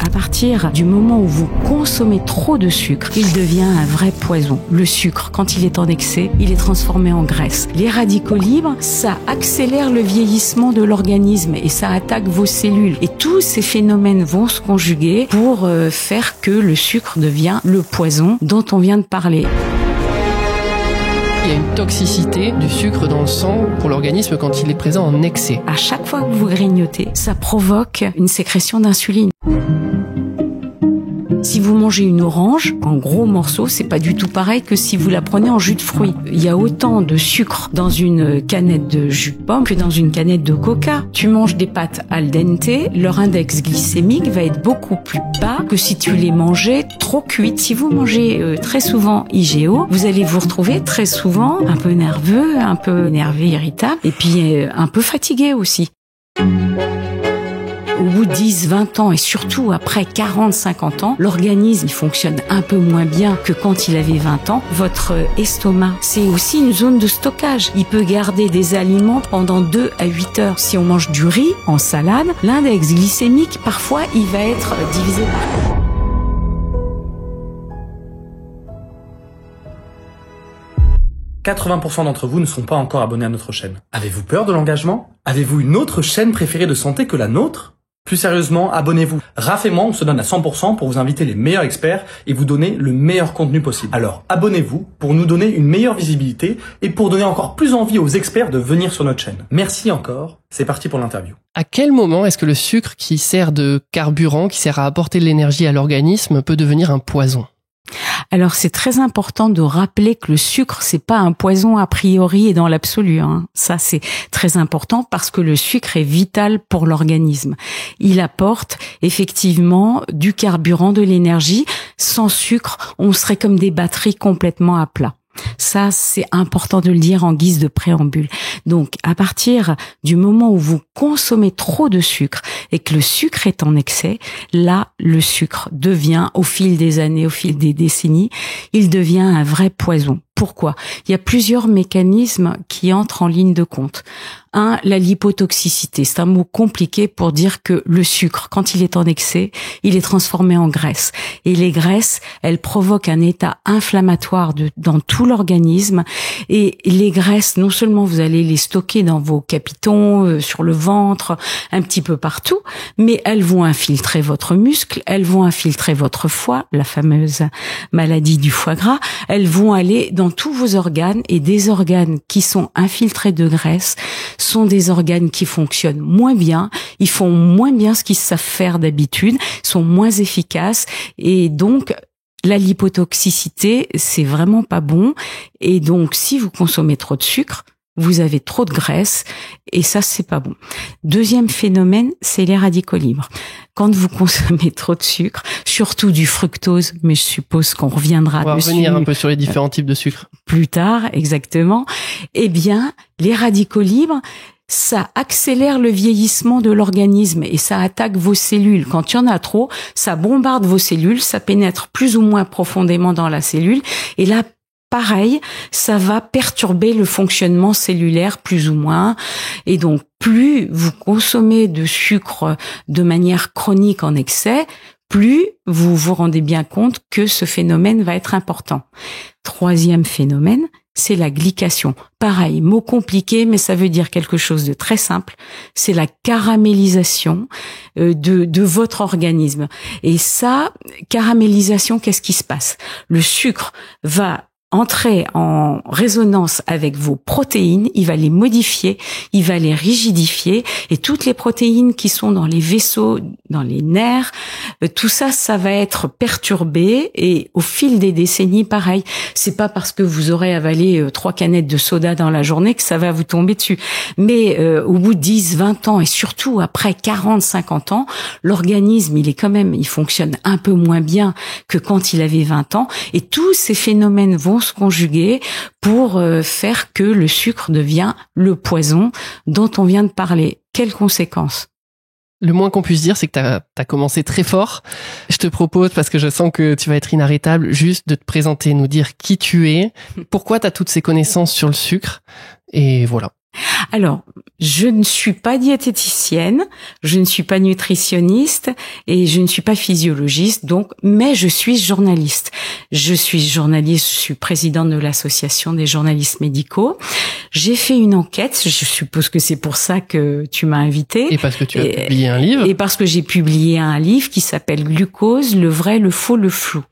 À partir du moment où vous consommez trop de sucre, il devient un vrai poison. Le sucre, quand il est en excès, il est transformé en graisse. Les radicaux libres, ça accélère le vieillissement de l'organisme et ça attaque vos cellules. Et tous ces phénomènes vont se conjuguer pour faire que le sucre devient le poison dont on vient de parler. Il y a une toxicité du sucre dans le sang pour l'organisme quand il est présent en excès. À chaque fois que vous grignotez, ça provoque une sécrétion d'insuline. Si vous mangez une orange, en gros morceaux, c'est pas du tout pareil que si vous la prenez en jus de fruits. Il y a autant de sucre dans une canette de jus de pomme que dans une canette de coca. Tu manges des pâtes al dente, leur index glycémique va être beaucoup plus bas que si tu les mangeais trop cuites. Si vous mangez très souvent IGO, vous allez vous retrouver très souvent un peu nerveux, un peu énervé, irritable, et puis un peu fatigué aussi. Au bout de 10, 20 ans et surtout après 40, 50 ans, l'organisme il fonctionne un peu moins bien que quand il avait 20 ans. Votre estomac, c'est aussi une zone de stockage. Il peut garder des aliments pendant 2 à 8 heures. Si on mange du riz en salade, l'index glycémique, parfois, il va être divisé par 80% d'entre vous ne sont pas encore abonnés à notre chaîne. Avez-vous peur de l'engagement? Avez-vous une autre chaîne préférée de santé que la nôtre? Plus sérieusement, abonnez-vous. Raph et moi, on se donne à 100% pour vous inviter les meilleurs experts et vous donner le meilleur contenu possible. Alors, abonnez-vous pour nous donner une meilleure visibilité et pour donner encore plus envie aux experts de venir sur notre chaîne. Merci encore. C'est parti pour l'interview. À quel moment est-ce que le sucre qui sert de carburant, qui sert à apporter de l'énergie à l'organisme, peut devenir un poison ? Alors c'est très important de rappeler que le sucre c'est pas un poison a priori et dans l'absolu. Ça c'est très important parce que le sucre est vital pour l'organisme. Il apporte effectivement du carburant, de l'énergie. Sans sucre, on serait comme des batteries complètement à plat. Ça, c'est important de le dire en guise de préambule. Donc, à partir du moment où vous consommez trop de sucre et que le sucre est en excès, là, le sucre devient, au fil des années, au fil des décennies, il devient un vrai poison. Pourquoi? Il y a plusieurs mécanismes qui entrent en ligne de compte. Un, la lipotoxicité. C'est un mot compliqué pour dire que le sucre, quand il est en excès, il est transformé en graisse. Et les graisses, elles provoquent un état inflammatoire dans tout l'organisme. Et les graisses, non seulement vous allez les stocker dans vos capitons, sur le ventre, un petit peu partout, mais elles vont infiltrer votre muscle, elles vont infiltrer votre foie, la fameuse maladie du foie gras. Elles vont aller dans tous vos organes, et des organes qui sont infiltrés de graisse sont des organes qui fonctionnent moins bien, ils font moins bien ce qu'ils savent faire d'habitude, sont moins efficaces, et donc la lipotoxicité, c'est vraiment pas bon. Et donc si vous consommez trop de sucre, vous avez trop de graisse et ça, c'est pas bon. Deuxième phénomène, c'est les radicaux libres. Quand vous consommez trop de sucre, surtout du fructose, mais je suppose qu'on reviendra dessus. On va revenir un peu sur les différents types de sucre. Plus tard, exactement. Eh bien, les radicaux libres, ça accélère le vieillissement de l'organisme et ça attaque vos cellules. Quand il y en a trop, ça bombarde vos cellules, ça pénètre plus ou moins profondément dans la cellule et là, pareil, ça va perturber le fonctionnement cellulaire plus ou moins. Et donc, plus vous consommez de sucre de manière chronique en excès, plus vous vous rendez bien compte que ce phénomène va être important. Troisième phénomène, c'est la glycation. Pareil, mot compliqué, mais ça veut dire quelque chose de très simple. C'est la caramélisation de votre organisme. Et ça, caramélisation, qu'est-ce qui se passe? Le sucre va entrer en résonance avec vos protéines, il va les modifier, il va les rigidifier, et toutes les protéines qui sont dans les vaisseaux, dans les nerfs, tout ça, ça va être perturbé, et au fil des décennies, pareil, c'est pas parce que vous aurez avalé 3 canettes de soda dans la journée que ça va vous tomber dessus. Mais au bout de 10, 20 ans, et surtout après 40, 50 ans, l'organisme, il fonctionne un peu moins bien que quand il avait 20 ans, et tous ces phénomènes vont se conjuguer pour faire que le sucre devient le poison dont on vient de parler. Quelles conséquences? Le moins qu'on puisse dire, c'est que t'as commencé très fort. Je te propose, parce que je sens que tu vas être inarrêtable, juste de te présenter, nous dire qui tu es, pourquoi t'as toutes ces connaissances sur le sucre, et voilà. Alors, je ne suis pas diététicienne, je ne suis pas nutritionniste et je ne suis pas physiologiste, donc, mais je suis journaliste. Je suis journaliste, je suis présidente de l'association des journalistes médicaux. J'ai fait une enquête, je suppose que c'est pour ça que tu m'as invitée. Et parce que tu as publié un livre. Et parce que j'ai publié un livre qui s'appelle Glucose, le vrai, le faux, le flou.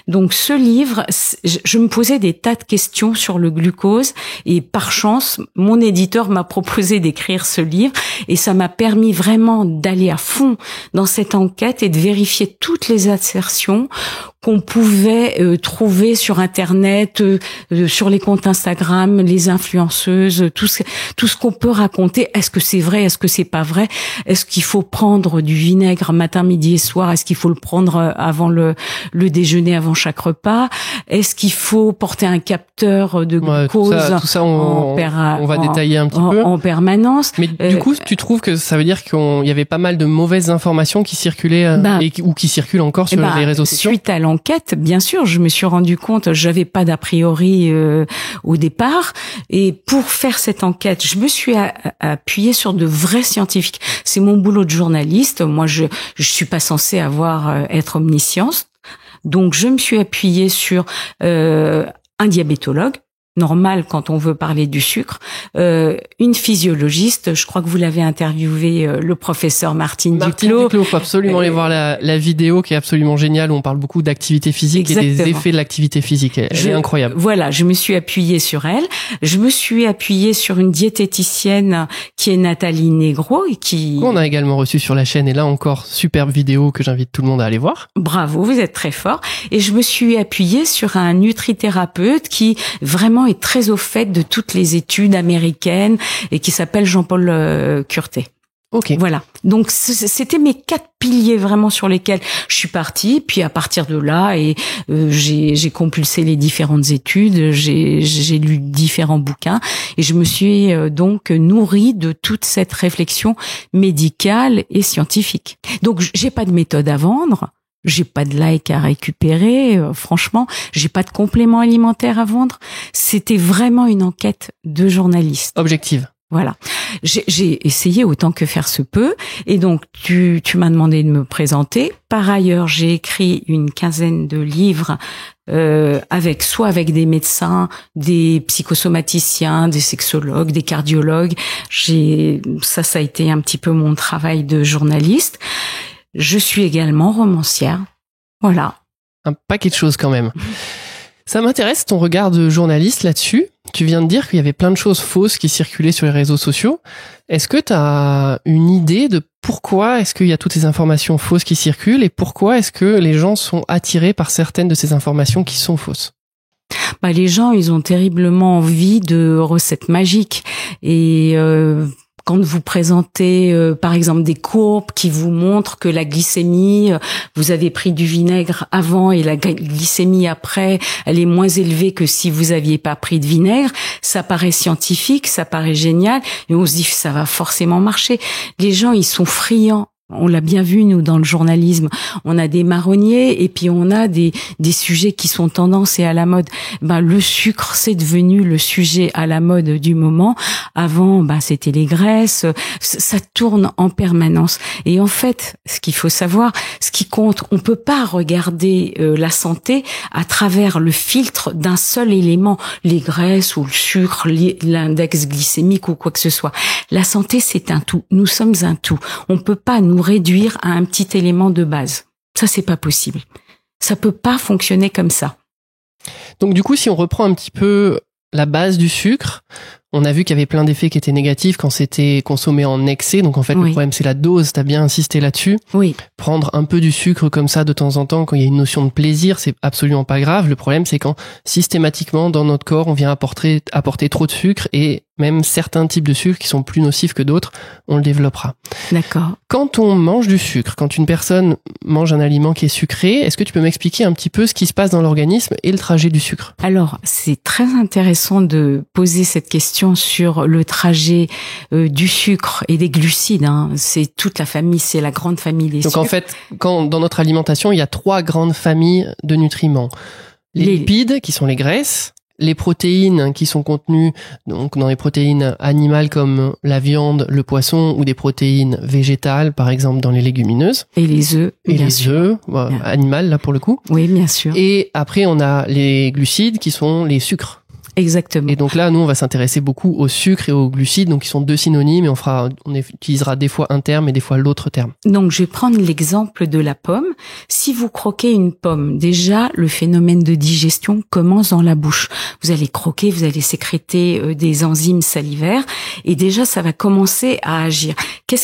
Donc ce livre, je me posais des tas de questions sur le glucose et par chance, mon éditeur m'a proposé d'écrire ce livre et ça m'a permis vraiment d'aller à fond dans cette enquête et de vérifier toutes les assertions qu'on pouvait trouver sur Internet, sur les comptes Instagram, les influenceuses, tout ce qu'on peut raconter. Est-ce que c'est vrai? Est-ce que c'est pas vrai? Est-ce qu'il faut prendre du vinaigre matin, midi et soir? Est-ce qu'il faut le prendre avant le déjeuner, avant chaque repas? Est-ce qu'il faut porter un capteur de glucose? Tout ça on va détailler un petit peu. En permanence. Mais du coup, tu trouves que ça veut dire qu'il y avait pas mal de mauvaises informations qui circulaient ou qui circulent encore sur les réseaux sociaux? Suite à l'enquête, bien sûr, je me suis rendu compte, j'avais pas d'a priori au départ, et pour faire cette enquête, je me suis appuyée sur de vrais scientifiques. C'est mon boulot de journaliste. Moi, je suis pas censée être omnisciente, donc je me suis appuyée sur un diabétologue. Normal quand on veut parler du sucre, une physiologiste, je crois que vous l'avez interviewé, le professeur Martine Duclos. Faut absolument aller voir la vidéo qui est absolument géniale où on parle beaucoup d'activité physique. Exactement. Et des effets de l'activité physique. Elle est incroyable. Voilà, je me suis appuyée sur elle. Je me suis appuyée sur une diététicienne qui est Nathalie Negro et on a également reçu sur la chaîne, et là encore, superbe vidéo que j'invite tout le monde à aller voir. Bravo, vous êtes très fort. Et je me suis appuyée sur un nutrithérapeute qui vraiment est très au fait de toutes les études américaines et qui s'appelle Jean-Paul Curté. Ok. Voilà. Donc c'était mes 4 piliers vraiment sur lesquels je suis partie. Puis à partir de là, j'ai compulsé les différentes études, j'ai lu différents bouquins et je me suis donc nourrie de toute cette réflexion médicale et scientifique. Donc j'ai pas de méthode à vendre. J'ai pas de like à récupérer, franchement, j'ai pas de complément alimentaire à vendre. C'était vraiment une enquête de journaliste. Objective. Voilà. J'ai essayé autant que faire se peut. Et donc, tu m'as demandé de me présenter. Par ailleurs, j'ai écrit une 15aine de livres avec des médecins, des psychosomaticiens, des sexologues, des cardiologues. Ça a été un petit peu mon travail de journaliste. Je suis également romancière. Voilà. Un paquet de choses quand même. Ça m'intéresse ton regard de journaliste là-dessus. Tu viens de dire qu'il y avait plein de choses fausses qui circulaient sur les réseaux sociaux. Est-ce que tu as une idée de pourquoi est-ce qu'il y a toutes ces informations fausses qui circulent et pourquoi est-ce que les gens sont attirés par certaines de ces informations qui sont fausses? Les gens, ils ont terriblement envie de recettes magiques et quand vous présentez, par exemple, des courbes qui vous montrent que la glycémie, vous avez pris du vinaigre avant et la glycémie après, elle est moins élevée que si vous aviez pas pris de vinaigre, ça paraît scientifique, ça paraît génial, et on se dit que ça va forcément marcher. Les gens, ils sont friands. On l'a bien vu, nous, dans le journalisme. On a des marronniers et puis on a des sujets qui sont tendance et à la mode. Le sucre, c'est devenu le sujet à la mode du moment. Avant, c'était les graisses. Ça tourne en permanence. Et en fait, ce qu'il faut savoir, ce qui compte, on peut pas regarder la santé à travers le filtre d'un seul élément, les graisses ou le sucre, l'index glycémique ou quoi que ce soit. La santé, c'est un tout. Nous sommes un tout. On peut pas nous réduire à un petit élément de base. Ça, c'est pas possible. Ça peut pas fonctionner comme ça. Donc du coup, si on reprend un petit peu la base du sucre, on a vu qu'il y avait plein d'effets qui étaient négatifs quand c'était consommé en excès. Donc en fait, le problème, c'est la dose. T'as bien insisté là-dessus. Oui. Prendre un peu du sucre comme ça de temps en temps, quand il y a une notion de plaisir, c'est absolument pas grave. Le problème, c'est quand systématiquement, dans notre corps, on vient apporter trop de sucre et même certains types de sucre qui sont plus nocifs que d'autres, on le développera. D'accord. Quand on mange du sucre, quand une personne mange un aliment qui est sucré, est-ce que tu peux m'expliquer un petit peu ce qui se passe dans l'organisme et le trajet du sucre? Alors, c'est très intéressant de poser cette question sur le trajet du sucre et des glucides. C'est toute la famille, c'est la grande famille des sucres. Donc en fait, dans notre alimentation, il y a 3 grandes familles de nutriments. Les lipides, qui sont les graisses, les protéines qui sont contenues donc dans les protéines animales comme la viande, le poisson, ou des protéines végétales, par exemple dans les légumineuses. Et les œufs. Et les œufs, animales là pour le coup. Oui, bien sûr. Et après, on a les glucides qui sont les sucres. Exactement. Et donc là, nous, on va s'intéresser beaucoup au sucre et aux glucides, donc qui sont deux synonymes, et on utilisera des fois un terme et des fois l'autre terme. Donc, je vais prendre l'exemple de la pomme. Si vous croquez une pomme, déjà, le phénomène de digestion commence dans la bouche. Vous allez croquer, vous allez sécréter des enzymes salivaires, et déjà, ça va commencer à agir.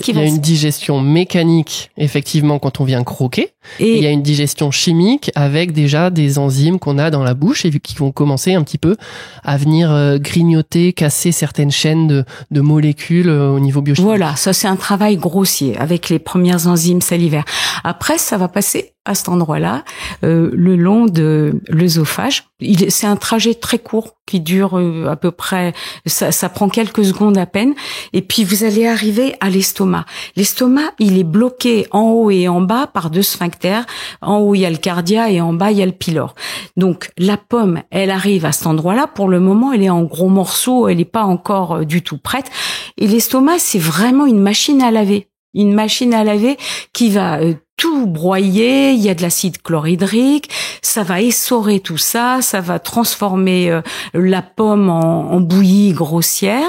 Il y a une digestion mécanique, effectivement, quand on vient croquer, et il y a une digestion chimique avec déjà des enzymes qu'on a dans la bouche et qui vont commencer un petit peu à venir grignoter, casser certaines chaînes de molécules au niveau biochimique. Voilà, ça c'est un travail grossier avec les premières enzymes salivaires. Après, ça va passer à cet endroit-là, le long de l'œsophage. C'est un trajet très court qui dure à peu près, ça prend quelques secondes à peine. Et puis vous allez arriver à l'estomac. L'estomac, il est bloqué en haut et en bas par deux sphincters. En haut, il y a le cardia et en bas, il y a le pylore. Donc la pomme, elle arrive à cet endroit-là. Pour le moment, elle est en gros morceaux, elle n'est pas encore du tout prête. Et l'estomac, c'est vraiment une machine à laver. Une machine à laver qui va tout broyer, il y a de l'acide chlorhydrique, ça va essorer tout ça, ça va transformer la pomme en bouillie grossière.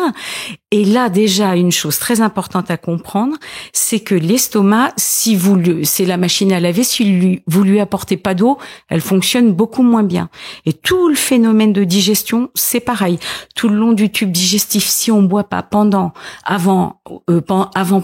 Et là, déjà, une chose très importante à comprendre, c'est que l'estomac, c'est la machine à laver, si vous lui apportez pas d'eau, elle fonctionne beaucoup moins bien. Et tout le phénomène de digestion, c'est pareil. Tout le long du tube digestif, si on boit pas avant,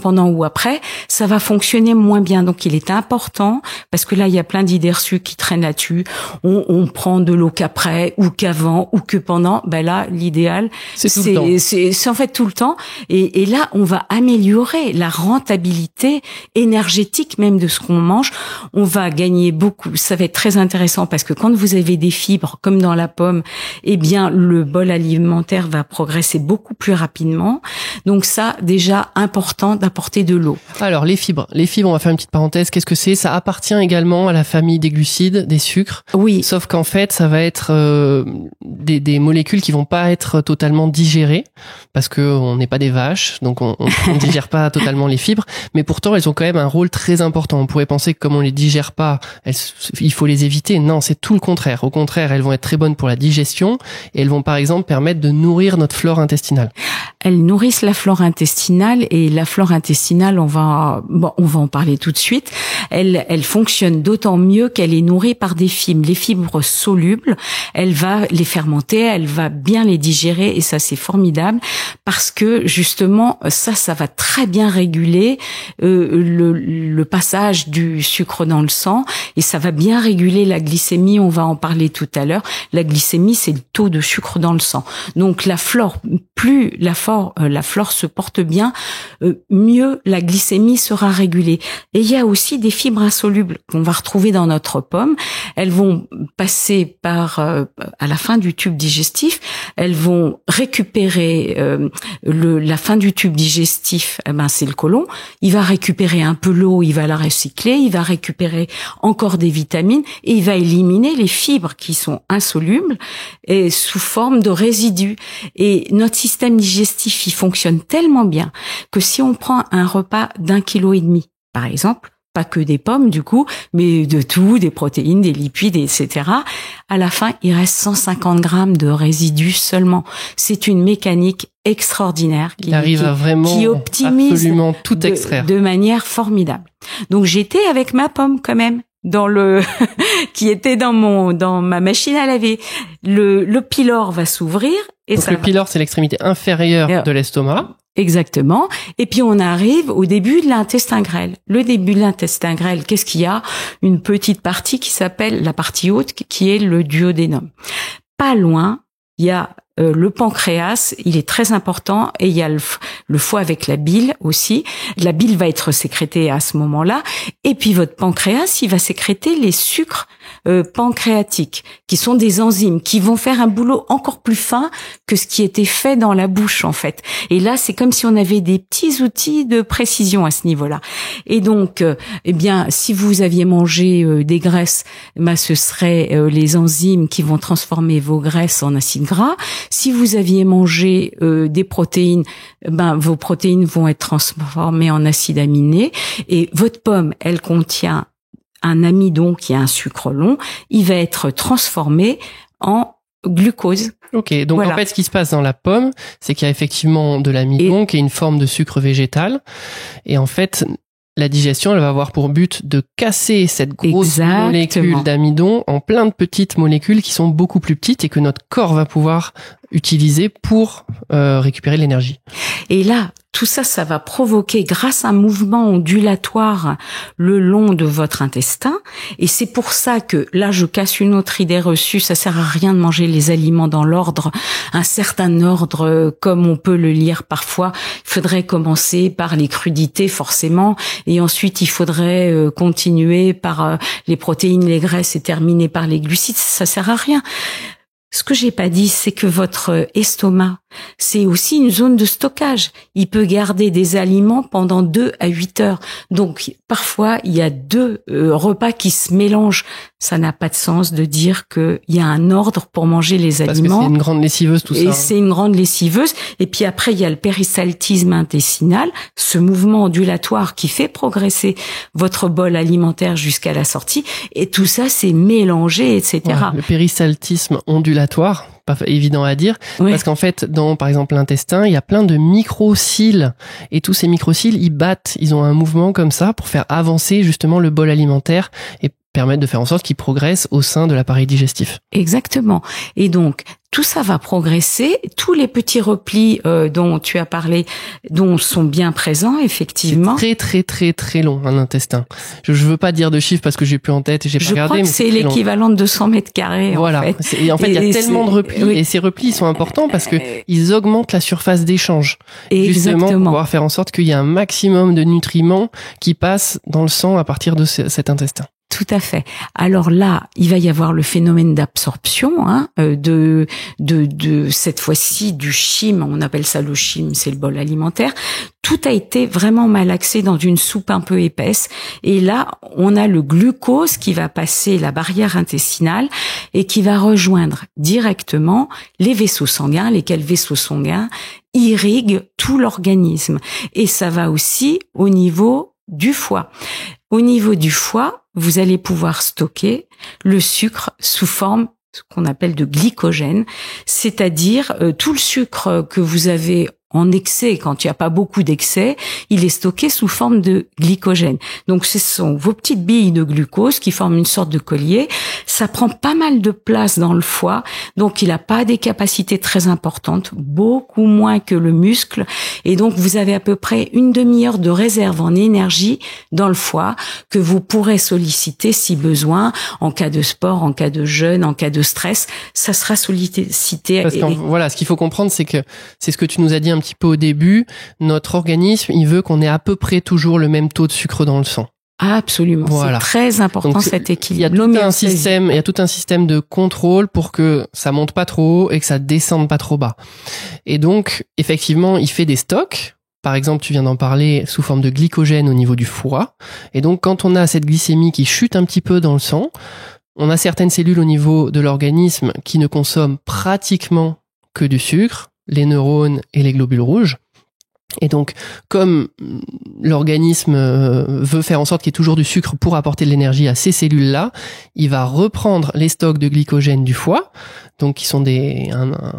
pendant ou après, ça va fonctionner moins bien. Donc, il est important, parce que là, il y a plein d'idées reçues qui traînent là-dessus. On prend de l'eau qu'après, ou qu'avant, ou que pendant. Ben là, l'idéal, c'est en fait tout le temps. Et là, on va améliorer la rentabilité énergétique même de ce qu'on mange. On va gagner beaucoup. Ça va être très intéressant parce que quand vous avez des fibres, comme dans la pomme, eh bien, le bol alimentaire va progresser beaucoup plus rapidement. Donc ça, déjà, important d'apporter de l'eau. Alors, les fibres, on va faire une petite parenthèse. Qu'est-ce que c'est? Ça appartient également à la famille des glucides, des sucres. Oui. Sauf qu'en fait, ça va être des molécules qui vont pas être totalement digérées parce que on n'est pas des vaches, donc on digère pas totalement les fibres, mais pourtant elles ont quand même un rôle très important. On pourrait penser que comme on les digère pas, il faut les éviter. Non, c'est tout le contraire. Au contraire, elles vont être très bonnes pour la digestion et elles vont par exemple permettre de nourrir notre flore intestinale. Elles nourrissent la flore intestinale et la flore intestinale, on va en parler tout de suite. Elle fonctionne d'autant mieux qu'elle est nourrie par des fibres. Les fibres solubles, elle va les fermenter, elle va bien les digérer et ça c'est formidable parce que justement ça va très bien réguler le passage du sucre dans le sang et ça va bien réguler la glycémie. On va en parler tout à l'heure. La glycémie, c'est le taux de sucre dans le sang. Donc la flore, plus la flore se porte bien, mieux la glycémie sera régulée. Et il y a aussi des fibres insolubles qu'on va retrouver dans notre pomme. Elles vont passer à la fin du tube digestif, elles vont récupérer la fin du tube digestif, c'est le côlon. Il va récupérer un peu l'eau, il va la recycler, il va récupérer encore des vitamines et il va éliminer les fibres qui sont insolubles et sous forme de résidus. Et notre système digestif, il fonctionne tellement bien que si on prend un repas d'1,5 kg, par exemple, pas que des pommes du coup, mais de tout, des protéines, des lipides, etc. À la fin, il reste 150 grammes de résidus seulement. C'est une mécanique extraordinaire qui optimise absolument tout extraire de manière formidable. Donc j'étais avec ma pomme quand même qui était dans ma machine à laver. Le pylore va s'ouvrir et donc le pylore, c'est l'extrémité inférieure de l'estomac. Exactement. Et puis on arrive au début de l'intestin grêle. Le début de l'intestin grêle, qu'est-ce qu'il y a? Une petite partie qui s'appelle la partie haute, qui est le duodénum. Pas loin, il y a le pancréas, il est très important, et il y a le foie avec la bile aussi. La bile va être sécrétée à ce moment-là, et puis votre pancréas, il va sécréter les sucres pancréatiques, qui sont des enzymes qui vont faire un boulot encore plus fin que ce qui était fait dans la bouche en fait. Et là, c'est comme si on avait des petits outils de précision à ce niveau-là. Et donc, eh bien, si vous aviez mangé des graisses, ce serait les enzymes qui vont transformer vos graisses en acides gras. Si vous aviez mangé des protéines, vos protéines vont être transformées en acides aminés. Et votre pomme, elle contient un amidon qui est un sucre long. Il va être transformé en glucose. Ok, donc voilà. En fait, ce qui se passe dans la pomme, c'est qu'il y a effectivement de l'amidon, qui est une forme de sucre végétal. Et en fait, la digestion, elle va avoir pour but de casser cette grosse molécule d'amidon en plein de petites molécules qui sont beaucoup plus petites et que notre corps va pouvoir utiliser pour récupérer l'énergie. Et là, tout ça, ça va provoquer, grâce à un mouvement ondulatoire le long de votre intestin. Et c'est pour ça que, là, je casse une autre idée reçue, ça sert à rien de manger les aliments dans l'ordre, un certain ordre, comme on peut le lire parfois. Il faudrait commencer par les crudités, forcément, et ensuite, il faudrait continuer par les protéines, les graisses, et terminer par les glucides. Ça sert à rien. Ce que j'ai pas dit, c'est que votre estomac, c'est aussi une zone de stockage. Il peut garder des aliments pendant 2 à 8 heures. Donc, parfois, il y a 2 repas qui se mélangent. Ça n'a pas de sens de dire qu'il y a un ordre pour manger les aliments. Parce que c'est une grande lessiveuse, tout ça. Et c'est une grande lessiveuse. Et puis après, il y a le péristaltisme intestinal, ce mouvement ondulatoire qui fait progresser votre bol alimentaire jusqu'à la sortie. Et tout ça, c'est mélangé, etc. Ouais, le péristaltisme ondulatoire, pas évident à dire, oui. Parce qu'en fait, dans, par exemple, l'intestin, il y a plein de micro-cils, et tous ces micro-cils, ils battent, ils ont un mouvement comme ça pour faire avancer justement le bol alimentaire et permettre de faire en sorte qu'il progresse au sein de l'appareil digestif. Exactement. Et donc, tout ça va progresser. Tous les petits replis dont tu as parlé, dont sont bien présents, effectivement. C'est très, très, très, très long, un intestin. Je veux pas dire de chiffres parce que j'ai plus en tête et j'ai pas regardé. Je crois que c'est l'équivalent de 200 mètres carrés, voilà. En fait, il y a tellement de replis. Oui. Et ces replis, ils sont importants parce que ils augmentent la surface d'échange. Justement, pour pouvoir faire en sorte qu'il y ait un maximum de nutriments qui passent dans le sang à partir de cet intestin. Tout à fait. Alors là, il va y avoir le phénomène d'absorption de cette fois-ci du chyme. On appelle ça le chyme, c'est le bol alimentaire. Tout a été vraiment malaxé dans une soupe un peu épaisse. Et là, on a le glucose qui va passer la barrière intestinale et qui va rejoindre directement les vaisseaux sanguins, lesquels vaisseaux sanguins irriguent tout l'organisme. Et ça va aussi au niveau du foie. Au niveau du foie, vous allez pouvoir stocker le sucre sous forme ce qu'on appelle de glycogène, c'est-à-dire tout le sucre que vous avez en excès, quand il n'y a pas beaucoup d'excès, il est stocké sous forme de glycogène. Donc ce sont vos petites billes de glucose qui forment une sorte de collier. Ça prend pas mal de place dans le foie, donc il n'a pas des capacités très importantes, beaucoup moins que le muscle. Et donc vous avez à peu près une demi-heure de réserve en énergie dans le foie que vous pourrez solliciter si besoin, en cas de sport, en cas de jeûne, en cas de stress, ça sera sollicité. Parce que voilà, ce qu'il faut comprendre, c'est que c'est ce que tu nous as dit un petit peu au début, notre organisme, il veut qu'on ait à peu près toujours le même taux de sucre dans le sang. Absolument, voilà. C'est très important. Donc, cet équilibre. Il y a tout un système de contrôle pour que ça monte pas trop haut et que ça descende pas trop bas. Et donc, effectivement, il fait des stocks. Par exemple, tu viens d'en parler sous forme de glycogène au niveau du foie. Et donc, quand on a cette glycémie qui chute un petit peu dans le sang, on a certaines cellules au niveau de l'organisme qui ne consomment pratiquement que du sucre, les neurones et les globules rouges. Et donc, comme l'organisme veut faire en sorte qu'il y ait toujours du sucre pour apporter de l'énergie à ces cellules-là, il va reprendre les stocks de glycogène du foie, donc qui sont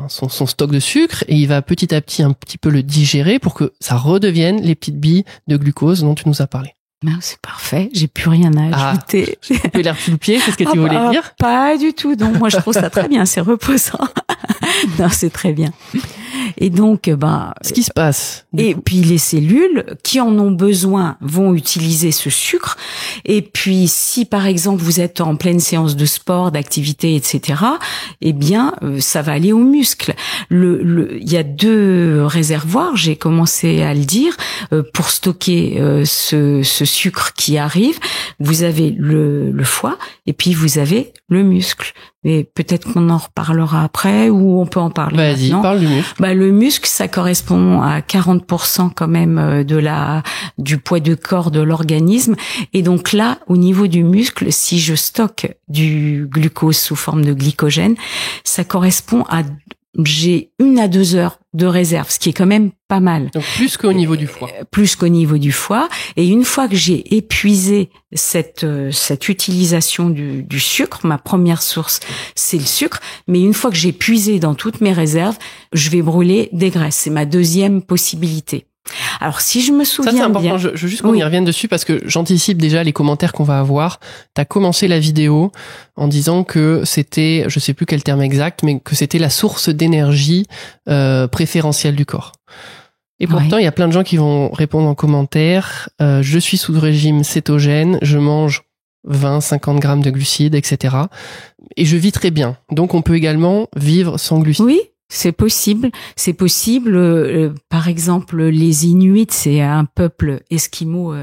son stock de sucre, et il va petit à petit un petit peu le digérer pour que ça redevienne les petites billes de glucose dont tu nous as parlé. C'est parfait, j'ai plus rien à ajouter. Tu peux l'air sous le pied, c'est ce que tu voulais dire? Pas du tout, donc moi je trouve ça très bien, c'est reposant. Non, c'est très bien. Et donc, ce qui se passe. Et puis les cellules qui en ont besoin vont utiliser ce sucre. Et puis si par exemple vous êtes en pleine séance de sport, d'activité, etc., eh bien ça va aller aux muscles. Il y a 2 réservoirs, j'ai commencé à le dire, pour stocker ce sucre qui arrive. Vous avez le foie et puis vous avez le muscle. Mais peut-être qu'on en reparlera après ou on peut en parler maintenant. Vas-y, parle du muscle. Le muscle, ça correspond à 40% quand même du poids de corps de l'organisme. Et donc là, au niveau du muscle, si je stocke du glucose sous forme de glycogène, ça correspond à j'ai 1 à 2 heures de réserve, ce qui est quand même pas mal. Donc plus qu'au niveau du foie. Plus qu'au niveau du foie. Et une fois que j'ai épuisé cette utilisation du sucre, ma première source, c'est le sucre. Mais une fois que j'ai puisé dans toutes mes réserves, je vais brûler des graisses. C'est ma deuxième possibilité. Alors, si je me souviens bien... Ça, c'est important. Je veux juste qu'on y revienne dessus parce que j'anticipe déjà les commentaires qu'on va avoir. T'as commencé la vidéo en disant que c'était, je sais plus quel terme exact, mais que c'était la source d'énergie préférentielle du corps. Et pourtant, il y a plein de gens qui vont répondre en commentaire. Je suis sous régime cétogène, je mange 20-50 grammes de glucides, etc. Et je vis très bien. Donc, on peut également vivre sans glucides. Oui. C'est possible. Par exemple, les Inuits, c'est un peuple esquimau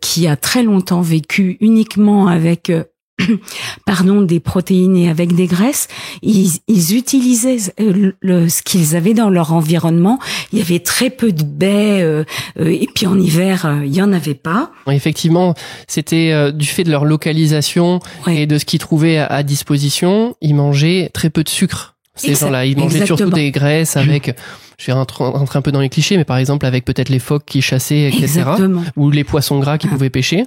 qui a très longtemps vécu uniquement avec des protéines et avec des graisses. Ils utilisaient ce qu'ils avaient dans leur environnement. Il y avait très peu de baies et puis en hiver, il y en avait pas. Effectivement, c'était du fait de leur localisation et de ce qu'ils trouvaient à disposition, ils mangeaient très peu de sucre. Ces gens-là, ils mangeaient surtout des graisses avec, je vais rentrer un peu dans les clichés, mais par exemple avec peut-être les phoques qui chassaient, etc. Exactement. Ou les poissons gras qui pouvaient pêcher.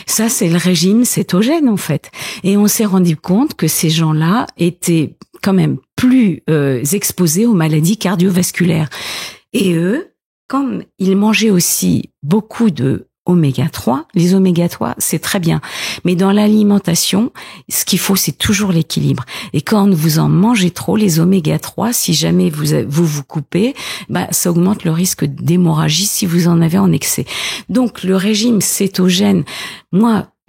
Ça, c'est le régime cétogène, en fait. Et on s'est rendu compte que ces gens-là étaient quand même plus exposés aux maladies cardiovasculaires. Et eux, comme ils mangeaient aussi beaucoup de oméga 3, les oméga 3, c'est très bien. Mais dans l'alimentation, ce qu'il faut, c'est toujours l'équilibre. Et quand vous en mangez trop, les oméga 3, si jamais vous coupez, ça augmente le risque d'hémorragie si vous en avez en excès. Donc, le régime cétogène,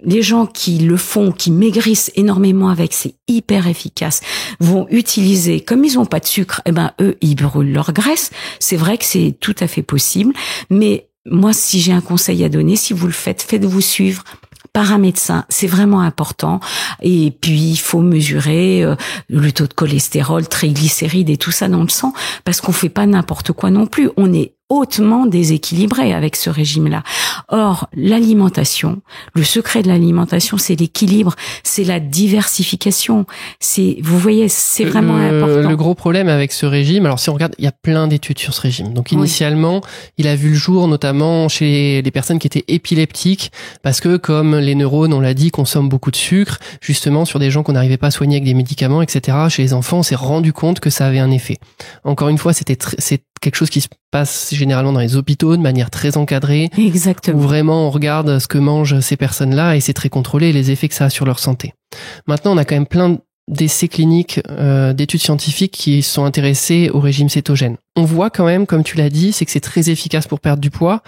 les gens qui le font, qui maigrissent énormément avec, c'est hyper efficace, vont utiliser, comme ils n'ont pas de sucre, eux, ils brûlent leur graisse. C'est vrai que c'est tout à fait possible, mais moi, si j'ai un conseil à donner, si vous le faites, faites-vous suivre par un médecin. C'est vraiment important. Et puis, il faut mesurer le taux de cholestérol, triglycérides et tout ça dans le sang, parce qu'on fait pas n'importe quoi non plus. On est hautement déséquilibré avec ce régime-là. Or, l'alimentation, le secret de l'alimentation, c'est l'équilibre, c'est la diversification. Vous voyez, c'est vraiment important. Le gros problème avec ce régime, alors si on regarde, il y a plein d'études sur ce régime. Donc initialement, il a vu le jour notamment chez les personnes qui étaient épileptiques, parce que comme les neurones, on l'a dit, consomment beaucoup de sucre, justement sur des gens qu'on n'arrivait pas à soigner avec des médicaments, etc. Chez les enfants, on s'est rendu compte que ça avait un effet. Encore une fois, c'est quelque chose qui se passe généralement dans les hôpitaux de manière très encadrée. Exactement. Où vraiment on regarde ce que mangent ces personnes-là et c'est très contrôlé les effets que ça a sur leur santé. Maintenant, on a quand même plein d'essais cliniques, d'études scientifiques qui sont intéressés au régime cétogène. On voit quand même, comme tu l'as dit, c'est que c'est très efficace pour perdre du poids.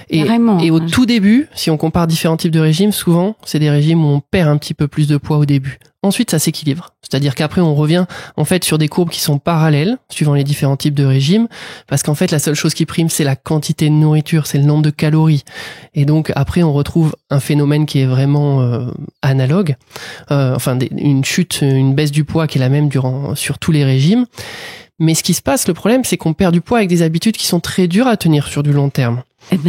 Et au tout début, si on compare différents types de régimes, souvent, c'est des régimes où on perd un petit peu plus de poids au début. Ensuite, ça s'équilibre. C'est-à-dire qu'après, on revient, en fait, sur des courbes qui sont parallèles, suivant les différents types de régimes, parce qu'en fait, la seule chose qui prime, c'est la quantité de nourriture, c'est le nombre de calories. Et donc, après, on retrouve un phénomène qui est vraiment analogue, une chute, une baisse du poids qui est la même sur tous les régimes. Mais ce qui se passe, le problème, c'est qu'on perd du poids avec des habitudes qui sont très dures à tenir sur du long terme.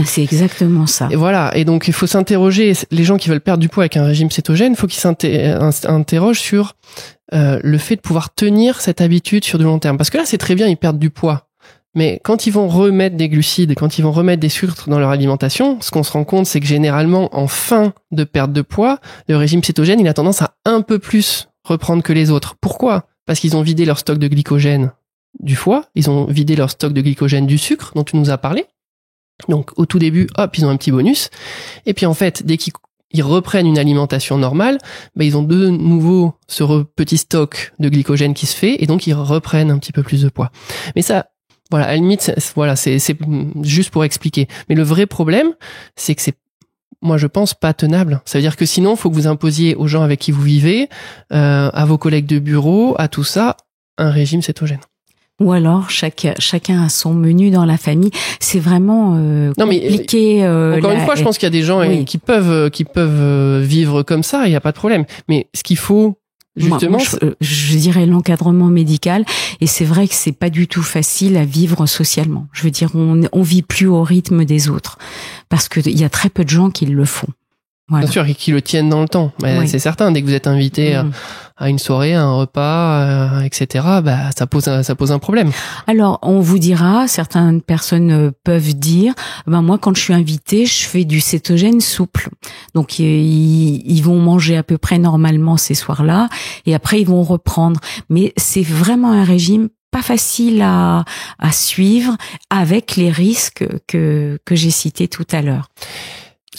C'est exactement ça. Et voilà. Et donc, il faut s'interroger. Les gens qui veulent perdre du poids avec un régime cétogène, il faut qu'ils s'interrogent sur le fait de pouvoir tenir cette habitude sur du long terme. Parce que là, c'est très bien, ils perdent du poids. Mais quand ils vont remettre des glucides, quand ils vont remettre des sucres dans leur alimentation, ce qu'on se rend compte, c'est que généralement, en fin de perte de poids, le régime cétogène, il a tendance à un peu plus reprendre que les autres. Pourquoi ? Parce qu'ils ont vidé leur stock de glycogène du foie, ils ont vidé leur stock de glycogène du sucre dont tu nous as parlé. Donc au tout début, hop, ils ont un petit bonus. Et puis en fait, dès qu'ils reprennent une alimentation normale, ils ont de nouveau ce petit stock de glycogène qui se fait et donc ils reprennent un petit peu plus de poids. Mais ça, Voilà, à la limite, c'est juste pour expliquer. Mais le vrai problème, c'est que c'est, moi je pense, pas tenable. Ça veut dire que sinon, il faut que vous imposiez aux gens avec qui vous vivez, à vos collègues de bureau, à tout ça, un régime cétogène. Ou alors chacun a son menu dans la famille. C'est vraiment compliqué. Encore une fois, je pense qu'il y a des gens qui peuvent vivre comme ça, il n'y a pas de problème. Mais ce qu'il faut justement, je dirais l'encadrement médical. Et c'est vrai que c'est pas du tout facile à vivre socialement. Je veux dire, on vit plus au rythme des autres parce que il y a très peu de gens qui le font. Voilà. Bien sûr, et qui le tiennent dans le temps. Mais c'est certain, dès que vous êtes invité à une soirée, à un repas, etc., bah, ça pose un problème. Alors, on vous dira, certaines personnes peuvent dire, moi, quand je suis invitée, je fais du cétogène souple. Donc, ils vont manger à peu près normalement ces soirs-là, et après, ils vont reprendre. Mais c'est vraiment un régime pas facile à suivre, avec les risques que j'ai cités tout à l'heure.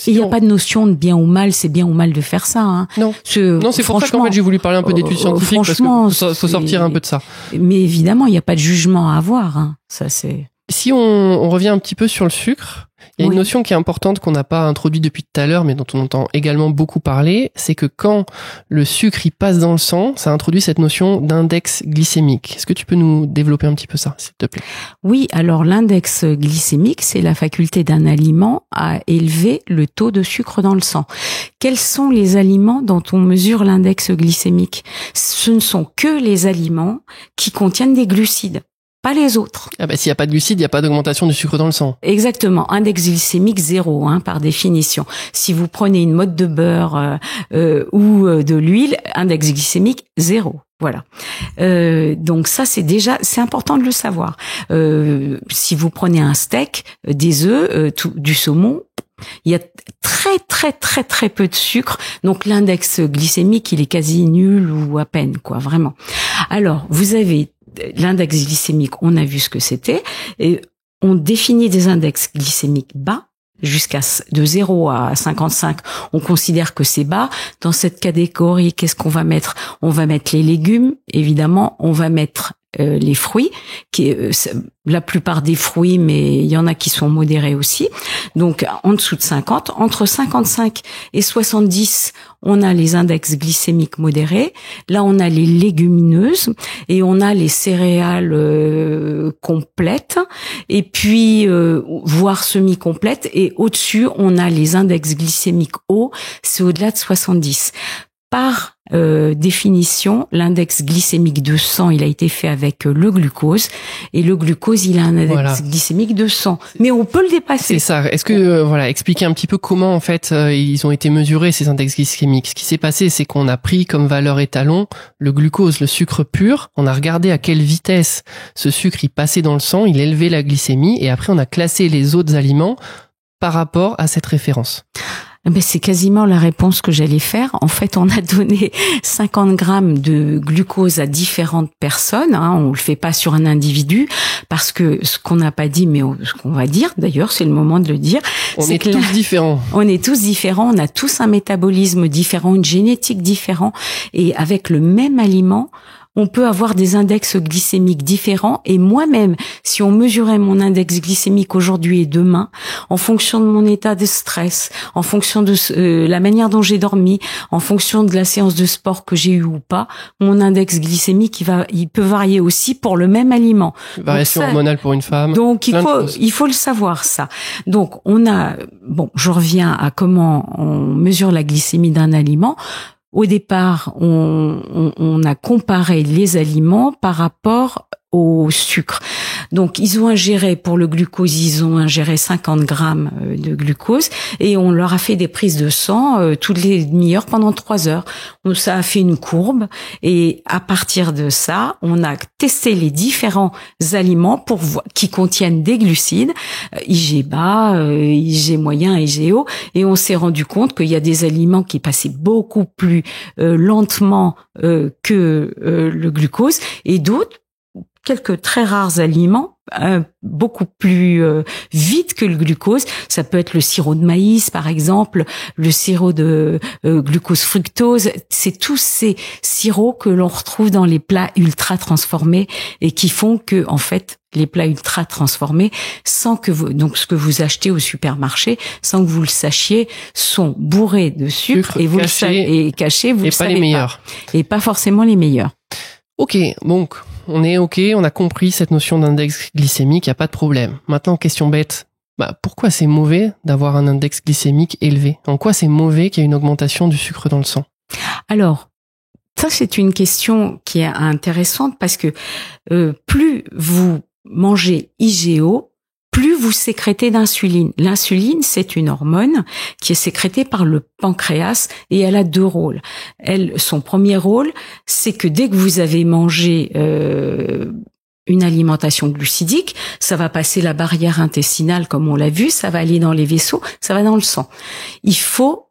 Il n'y a pas de notion de bien ou mal, c'est bien ou mal de faire ça. Hein. Non, c'est pour ça qu'en fait j'ai voulu parler un peu d'études scientifiques parce que faut sortir un peu de ça. Mais évidemment, il n'y a pas de jugement à avoir. Hein. Ça, c'est. Si on revient un petit peu sur le sucre, il y a une notion qui est importante qu'on n'a pas introduite depuis tout à l'heure, mais dont on entend également beaucoup parler, c'est que quand le sucre il passe dans le sang, ça introduit cette notion d'index glycémique. Est-ce que tu peux nous développer un petit peu ça, s'il te plaît ? Oui, alors l'index glycémique, c'est la faculté d'un aliment à élever le taux de sucre dans le sang. Quels sont les aliments dont on mesure l'index glycémique ? Ce ne sont que les aliments qui contiennent des glucides. Pas les autres. Ah bah s'il n'y a pas de glucides, il n'y a pas d'augmentation du sucre dans le sang. Exactement. Index glycémique 0, par définition. Si vous prenez une motte de beurre ou de l'huile, index glycémique 0. Voilà. Donc ça c'est important de le savoir. Si vous prenez un steak, des œufs, du saumon, il y a très peu de sucre, donc l'index glycémique il est quasi nul ou à peine quoi, vraiment. Alors vous avez l'index glycémique, on a vu ce que c'était, et on définit des index glycémiques bas, jusqu'à de 0 à 55, on considère que c'est bas. Dans cette catégorie, qu'est-ce qu'on va mettre ? On va mettre les légumes, évidemment, on va mettre les fruits, la plupart des fruits, mais il y en a qui sont modérés aussi. Donc, en dessous de 50, entre 55 et 70, on a les index glycémiques modérés. Là, on a les légumineuses et on a les céréales complètes et puis voire semi-complètes. Et au-dessus, on a les index glycémiques hauts, c'est au-delà de 70. Par définition, l'index glycémique de 100, il a été fait avec le glucose, et le glucose, il a un index glycémique de 100. Mais on peut le dépasser. C'est ça. Est-ce que, expliquer un petit peu comment, en fait, ils ont été mesurés, ces index glycémiques. Ce qui s'est passé, c'est qu'on a pris comme valeur étalon le glucose, le sucre pur. On a regardé à quelle vitesse ce sucre, il passait dans le sang, il élevait la glycémie, et après, on a classé les autres aliments par rapport à cette référence. C'est quasiment la réponse que j'allais faire. En fait, on a donné 50 grammes de glucose à différentes personnes. On le fait pas sur un individu parce que ce qu'on n'a pas dit, mais ce qu'on va dire, d'ailleurs, c'est le moment de le dire. On est tous différents. On est tous différents. On a tous un métabolisme différent, une génétique différente. Et avec le même aliment, on peut avoir des index glycémiques différents, et moi-même, si on mesurait mon index glycémique aujourd'hui et demain, en fonction de mon état de stress, en fonction de la manière dont j'ai dormi, en fonction de la séance de sport que j'ai eue ou pas, mon index glycémique, il peut varier aussi pour le même aliment. Variation hormonale pour une femme. Donc il faut le savoir ça. Donc je reviens à comment on mesure la glycémie d'un aliment. Au départ, on a comparé les aliments par rapport au sucre. Donc, ils ont ingéré, pour le glucose, ils ont ingéré 50 grammes de glucose et on leur a fait des prises de sang toutes les demi-heures pendant 3 heures. Ça a fait une courbe et à partir de ça, on a testé les différents aliments qui contiennent des glucides, IG bas, IG moyen, IG haut, et on s'est rendu compte qu'il y a des aliments qui passaient beaucoup plus lentement que le glucose et d'autres, quelques très rares aliments, beaucoup plus vite que le glucose. Ça peut être le sirop de maïs, par exemple, le sirop de glucose fructose. C'est tous ces sirops que l'on retrouve dans les plats ultra transformés et qui font que, en fait, les plats ultra transformés, sans que vous, donc ce que vous achetez au supermarché, sans que vous le sachiez, sont bourrés de sucre et vous le savez, et cachés, vous le savez pas. Et pas les meilleurs. Et pas forcément les meilleurs. Ok, donc on est ok, on a compris cette notion d'index glycémique, y a pas de problème. Maintenant, question bête. Pourquoi c'est mauvais d'avoir un index glycémique élevé? En quoi c'est mauvais qu'il y ait une augmentation du sucre dans le sang? Alors, ça c'est une question qui est intéressante parce que plus vous mangez IGO, plus vous sécrétez d'insuline. L'insuline, c'est une hormone qui est sécrétée par le pancréas et elle a deux rôles. Son premier rôle, c'est que dès que vous avez mangé une alimentation glucidique, ça va passer la barrière intestinale comme on l'a vu, ça va aller dans les vaisseaux, ça va dans le sang. Il faut,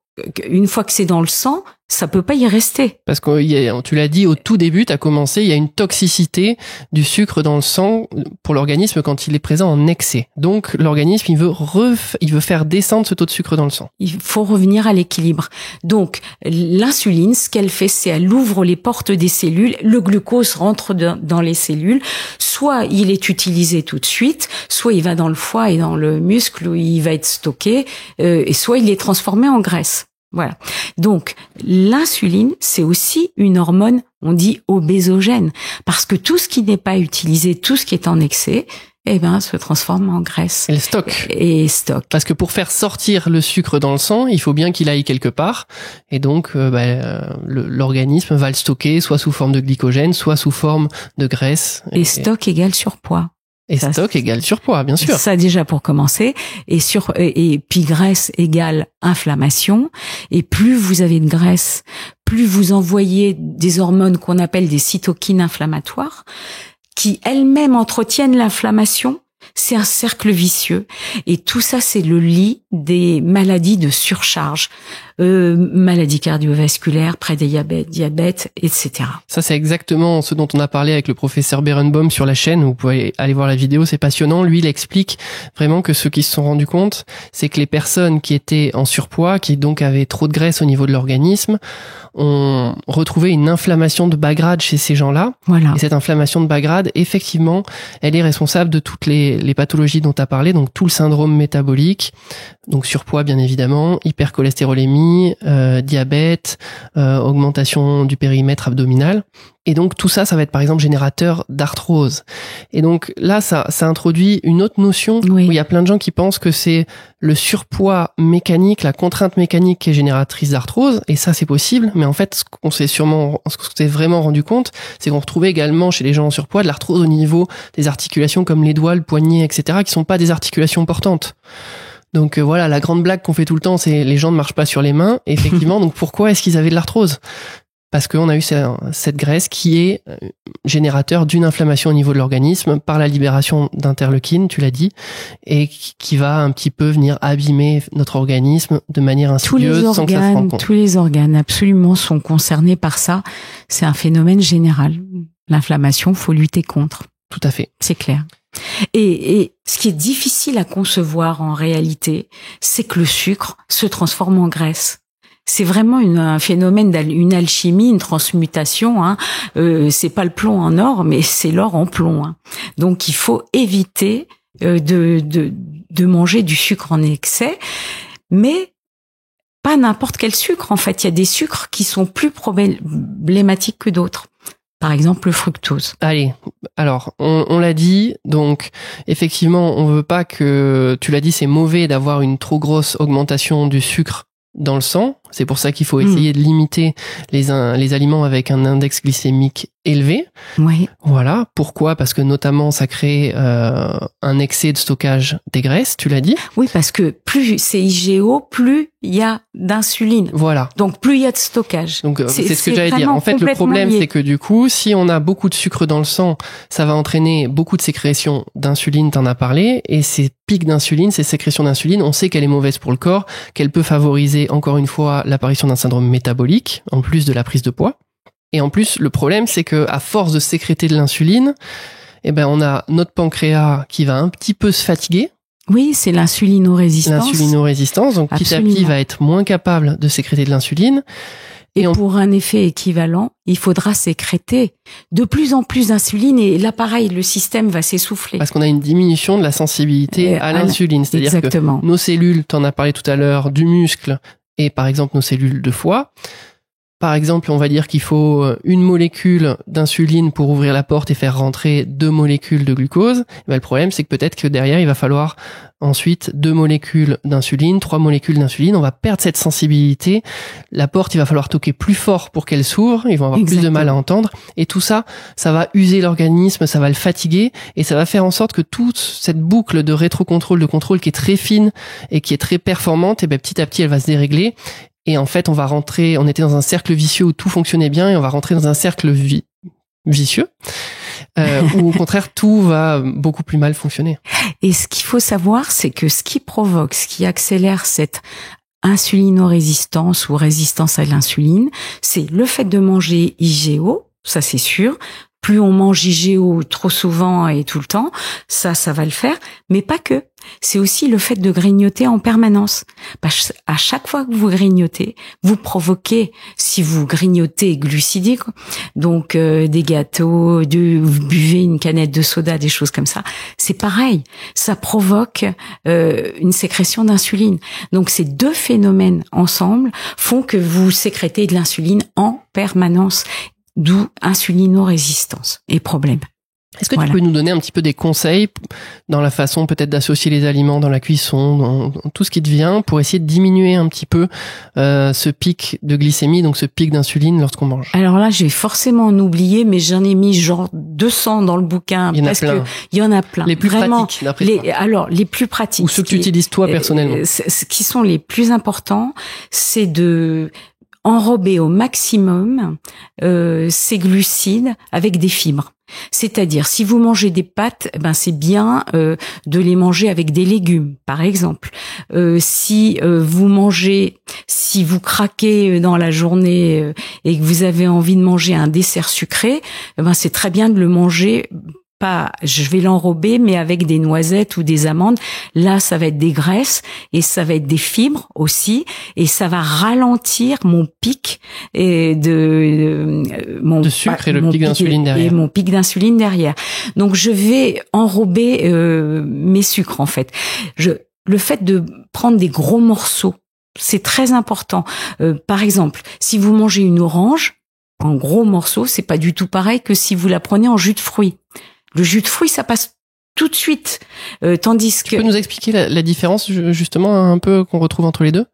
une fois que c'est dans le sang, ça peut pas y rester. Parce que tu l'as dit au tout début, tu as commencé, il y a une toxicité du sucre dans le sang pour l'organisme quand il est présent en excès. Donc l'organisme, il veut faire descendre ce taux de sucre dans le sang. Il faut revenir à l'équilibre. Donc l'insuline, ce qu'elle fait, c'est elle ouvre les portes des cellules, le glucose rentre dans les cellules, soit il est utilisé tout de suite, soit il va dans le foie et dans le muscle où il va être stocké, et soit il est transformé en graisse. Voilà. Donc, l'insuline, c'est aussi une hormone, on dit obésogène, parce que tout ce qui n'est pas utilisé, tout ce qui est en excès, se transforme en graisse. Et stocke. Et stocke. Parce que pour faire sortir le sucre dans le sang, il faut bien qu'il aille quelque part. Et donc, l'organisme va le stocker soit sous forme de glycogène, soit sous forme de graisse. Et stock égale surpoids. Et ça, stock égale surpoids, bien sûr. Ça déjà pour commencer. Et puis graisse égale inflammation. Et plus vous avez de graisse, plus vous envoyez des hormones qu'on appelle des cytokines inflammatoires, qui elles-mêmes entretiennent l'inflammation. C'est un cercle vicieux. Et tout ça, c'est le lit des maladies de surcharge. Maladies cardiovasculaires, diabète, etc. Ça, c'est exactement ce dont on a parlé avec le professeur Berenbaum sur la chaîne. Vous pouvez aller voir la vidéo, c'est passionnant. Lui, il explique vraiment que ceux qui se sont rendus compte, c'est que les personnes qui étaient en surpoids, qui donc avaient trop de graisse au niveau de l'organisme, ont retrouvé une inflammation de bas grade chez ces gens-là. Voilà. Et cette inflammation de bas grade, effectivement, elle est responsable de toutes les pathologies dont tu as parlé, donc tout le syndrome métabolique, donc surpoids bien évidemment, hypercholestérolémie, diabète, augmentation du périmètre abdominal. Et donc tout ça, ça va être par exemple générateur d'arthrose. Et donc là, ça introduit une autre notion où il y a plein de gens qui pensent que c'est le surpoids mécanique, la contrainte mécanique qui est génératrice d'arthrose. Et ça, c'est possible. Mais en fait, ce qu'on s'est vraiment rendu compte, c'est qu'on retrouvait également chez les gens en surpoids de l'arthrose au niveau des articulations comme les doigts, le poignet, etc., qui sont pas des articulations portantes. Donc voilà, la grande blague qu'on fait tout le temps, c'est les gens ne marchent pas sur les mains. Et effectivement, donc pourquoi est-ce qu'ils avaient de l'arthrose ? Parce qu'on a eu cette graisse qui est générateur d'une inflammation au niveau de l'organisme par la libération d'interleukines, tu l'as dit, et qui va un petit peu venir abîmer notre organisme de manière insidieuse sans que ça se rende compte. Tous les organes absolument sont concernés par ça. C'est un phénomène général. L'inflammation, faut lutter contre. Tout à fait. C'est clair. Et ce qui est difficile à concevoir en réalité, c'est que le sucre se transforme en graisse. C'est vraiment un phénomène, une alchimie, une transmutation. C'est pas le plomb en or, mais c'est l'or en plomb. Donc il faut éviter de manger du sucre en excès, mais pas n'importe quel sucre. En fait, il y a des sucres qui sont plus problématiques que d'autres. Par exemple, le fructose. Allez, alors, on l'a dit, donc effectivement, on veut pas que, tu l'as dit, c'est mauvais d'avoir une trop grosse augmentation du sucre dans le sang. C'est pour ça qu'il faut essayer de limiter les aliments avec un index glycémique élevé. Oui. Voilà. Pourquoi ? Parce que notamment, ça crée un excès de stockage des graisses, tu l'as dit. Oui, parce que plus c'est IGO, plus il y a d'insuline. Voilà. Donc plus il y a de stockage. Donc c'est ce que j'allais dire. En fait, le problème, c'est que du coup, si on a beaucoup de sucre dans le sang, ça va entraîner beaucoup de sécrétion d'insuline, t'en as parlé, et ces pics d'insuline, ces sécrétions d'insuline, on sait qu'elle est mauvaise pour le corps, qu'elle peut favoriser, encore une fois, l'apparition d'un syndrome métabolique, en plus de la prise de poids. Et en plus, le problème, c'est que à force de sécréter de l'insuline, on a notre pancréas qui va un petit peu se fatiguer. Oui, c'est l'insulinorésistance. L'insulinorésistance, donc petit à petit, va être moins capable de sécréter de l'insuline. Et pour un effet équivalent, il faudra sécréter de plus en plus d'insuline et là, pareil, le système va s'essouffler. Parce qu'on a une diminution de la sensibilité à l'insuline. C'est-à-dire exactement. Que nos cellules, t'en as parlé tout à l'heure, du muscle et par exemple nos cellules de foie. Par exemple, on va dire qu'il faut une molécule d'insuline pour ouvrir la porte et faire rentrer 2 molécules de glucose. Le problème, c'est que peut-être que derrière, il va falloir ensuite 2 molécules d'insuline, 3 molécules d'insuline. On va perdre cette sensibilité. La porte, il va falloir toquer plus fort pour qu'elle s'ouvre. Ils vont avoir plus de mal à entendre. Et tout ça, ça va user l'organisme, ça va le fatiguer et ça va faire en sorte que toute cette boucle de rétrocontrôle, de contrôle qui est très fine et qui est très performante, et petit à petit, elle va se dérégler. Et en fait, on était dans un cercle vicieux où tout fonctionnait bien et on va rentrer dans un cercle vicieux où au contraire, tout va beaucoup plus mal fonctionner. Et ce qu'il faut savoir, c'est que ce qui accélère cette insulinorésistance ou résistance à l'insuline, c'est le fait de manger IGO, ça c'est sûr. Plus on mange IGO trop souvent et tout le temps, ça va le faire, mais pas que. C'est aussi le fait de grignoter en permanence. À chaque fois que vous grignotez, vous provoquez, si vous grignotez glucidique, donc des gâteaux, vous buvez une canette de soda, des choses comme ça, c'est pareil. Ça provoque une sécrétion d'insuline. Donc ces deux phénomènes ensemble font que vous sécrétez de l'insuline en permanence. D'où insulinorésistance et problème. Est-ce que tu peux nous donner un petit peu des conseils dans la façon peut-être d'associer les aliments dans la cuisson, dans tout ce qui te vient, pour essayer de diminuer un petit peu ce pic de glycémie, donc ce pic d'insuline lorsqu'on mange? Alors là, je vais forcément en oublier, mais j'en ai mis genre 200 dans le bouquin. Il y en a plein. Il y en a plein. Les plus pratiques, d'après toi. Alors, les plus pratiques. Ou ceux que tu utilises toi personnellement. Ce qui sont les plus importants, c'est de enrober au maximum ces glucides avec des fibres. C'est-à-dire, si vous mangez des pâtes, c'est bien de les manger avec des légumes, par exemple. Si vous craquez dans la journée et que vous avez envie de manger un dessert sucré, c'est très bien de le manger. Pas, je vais l'enrober, mais avec des noisettes ou des amandes. Là, ça va être des graisses et ça va être des fibres aussi, et ça va ralentir mon pic de sucre et le pic d'insuline derrière. Et mon pic d'insuline derrière. Donc, je vais enrober mes sucres en fait. Le fait de prendre des gros morceaux, c'est très important. Par exemple, si vous mangez une orange en gros morceaux, c'est pas du tout pareil que si vous la prenez en jus de fruits. Le jus de fruits, ça passe tout de suite, tandis que... Tu peux nous expliquer la différence justement un peu qu'on retrouve entre les deux?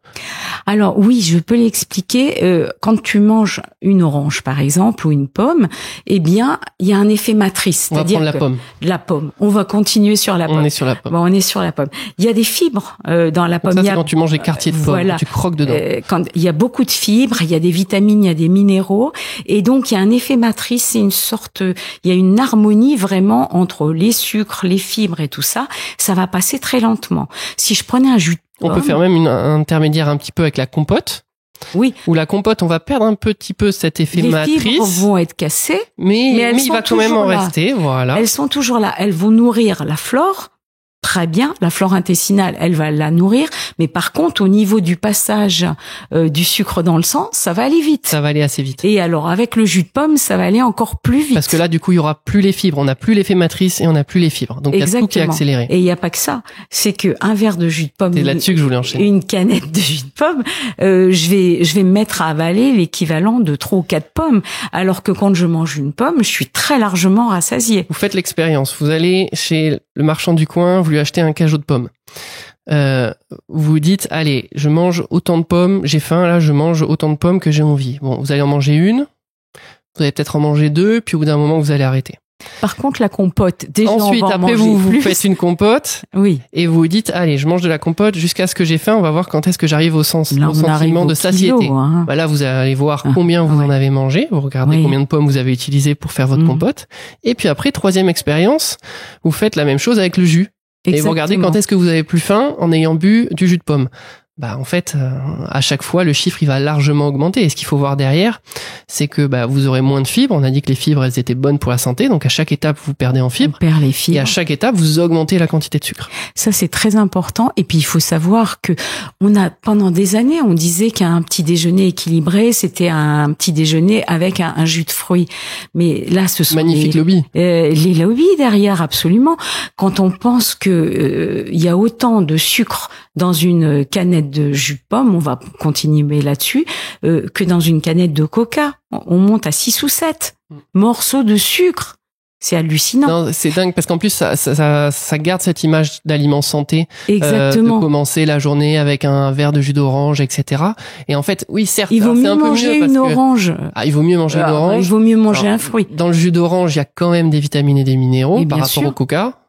Alors oui, je peux l'expliquer. Quand tu manges une orange par exemple ou une pomme, eh bien il y a un effet matrice. On va prendre la pomme. La pomme. On va continuer sur la pomme. On est sur la pomme. Bon, on est sur la pomme. Il y a des fibres dans la pomme. Ça, c'est quand tu manges les quartiers de pomme, voilà, tu croques dedans. Quand il y a beaucoup de fibres, il y a des vitamines, il y a des minéraux, et donc il y a un effet matrice. C'est il y a une harmonie vraiment entre les sucres, les fibres et tout ça. Ça va passer très lentement. Si je prenais un jus de pomme, on peut faire même un intermédiaire un petit peu avec la compote. Oui. Où la compote, on va perdre un petit peu cet effet matrice. Les fibres vont être cassées, mais il va quand même en rester, voilà. Elles sont toujours là. Elles vont nourrir la flore. Très bien, la flore intestinale, elle va la nourrir, mais par contre, au niveau du passage du sucre dans le sang, ça va aller vite. Ça va aller assez vite. Et alors, avec le jus de pomme, ça va aller encore plus vite. Parce que là, du coup, il y aura plus les fibres, on n'a plus l'effet matrice et on n'a plus les fibres. Donc, il y a tout qui est accéléré. Et il n'y a pas que ça. C'est que un verre de jus de pomme, c'est là-dessus que je voulais enchaîner. Une canette de jus de pomme, je vais me mettre à avaler l'équivalent de 3 ou 4 pommes. Alors que quand je mange une pomme, je suis très largement rassasiée. Vous faites l'expérience. Vous allez chez le marchand du coin, vous lui achetez un cajot de pommes. Vous vous dites, allez, je mange autant de pommes, j'ai faim, là, je mange autant de pommes que j'ai envie. Bon, vous allez en manger une, vous allez peut-être en manger 2, puis au bout d'un moment, vous allez arrêter. Par contre, la compote, déjà, ensuite, on va après, vous faites une compote. Oui. Et vous vous dites, allez, je mange de la compote jusqu'à ce que j'ai faim, on va voir quand est-ce que j'arrive au sentiment de satiété. Hein. Là, vous allez voir combien vous en avez mangé, vous regardez combien de pommes vous avez utilisées pour faire votre compote. Et puis après, troisième expérience, vous faites la même chose avec le jus. Exactement. Et vous regardez quand est-ce que vous avez plus faim en ayant bu du jus de pomme. en fait, à chaque fois, le chiffre, il va largement augmenter. Et ce qu'il faut voir derrière, c'est que vous aurez moins de fibres. On a dit que les fibres, elles étaient bonnes pour la santé. Donc, à chaque étape, vous perdez en fibres. On perd les fibres. Et à chaque étape, vous augmentez la quantité de sucre. Ça, c'est très important. Et puis, il faut savoir que pendant des années, on disait qu'un petit déjeuner équilibré, c'était un petit déjeuner avec un jus de fruits. Mais là, ce sont magnifique lobby. Les lobbies derrière, absolument. Quand on pense que il y a autant de sucre dans une canette de jus de pomme, on va continuer là-dessus, que dans une canette de coca. On monte à 6 ou 7 morceaux de sucre. C'est hallucinant. Non, c'est dingue parce qu'en plus ça garde cette image d'aliment santé. Exactement. De commencer la journée avec un verre de jus d'orange, etc. Et en fait, oui, certes, il vaut mieux c'est un peu manger mieux une orange. Il vaut mieux manger une orange. Il vaut mieux manger un fruit. Dans le jus d'orange, il y a quand même des vitamines et des minéraux par rapport au coca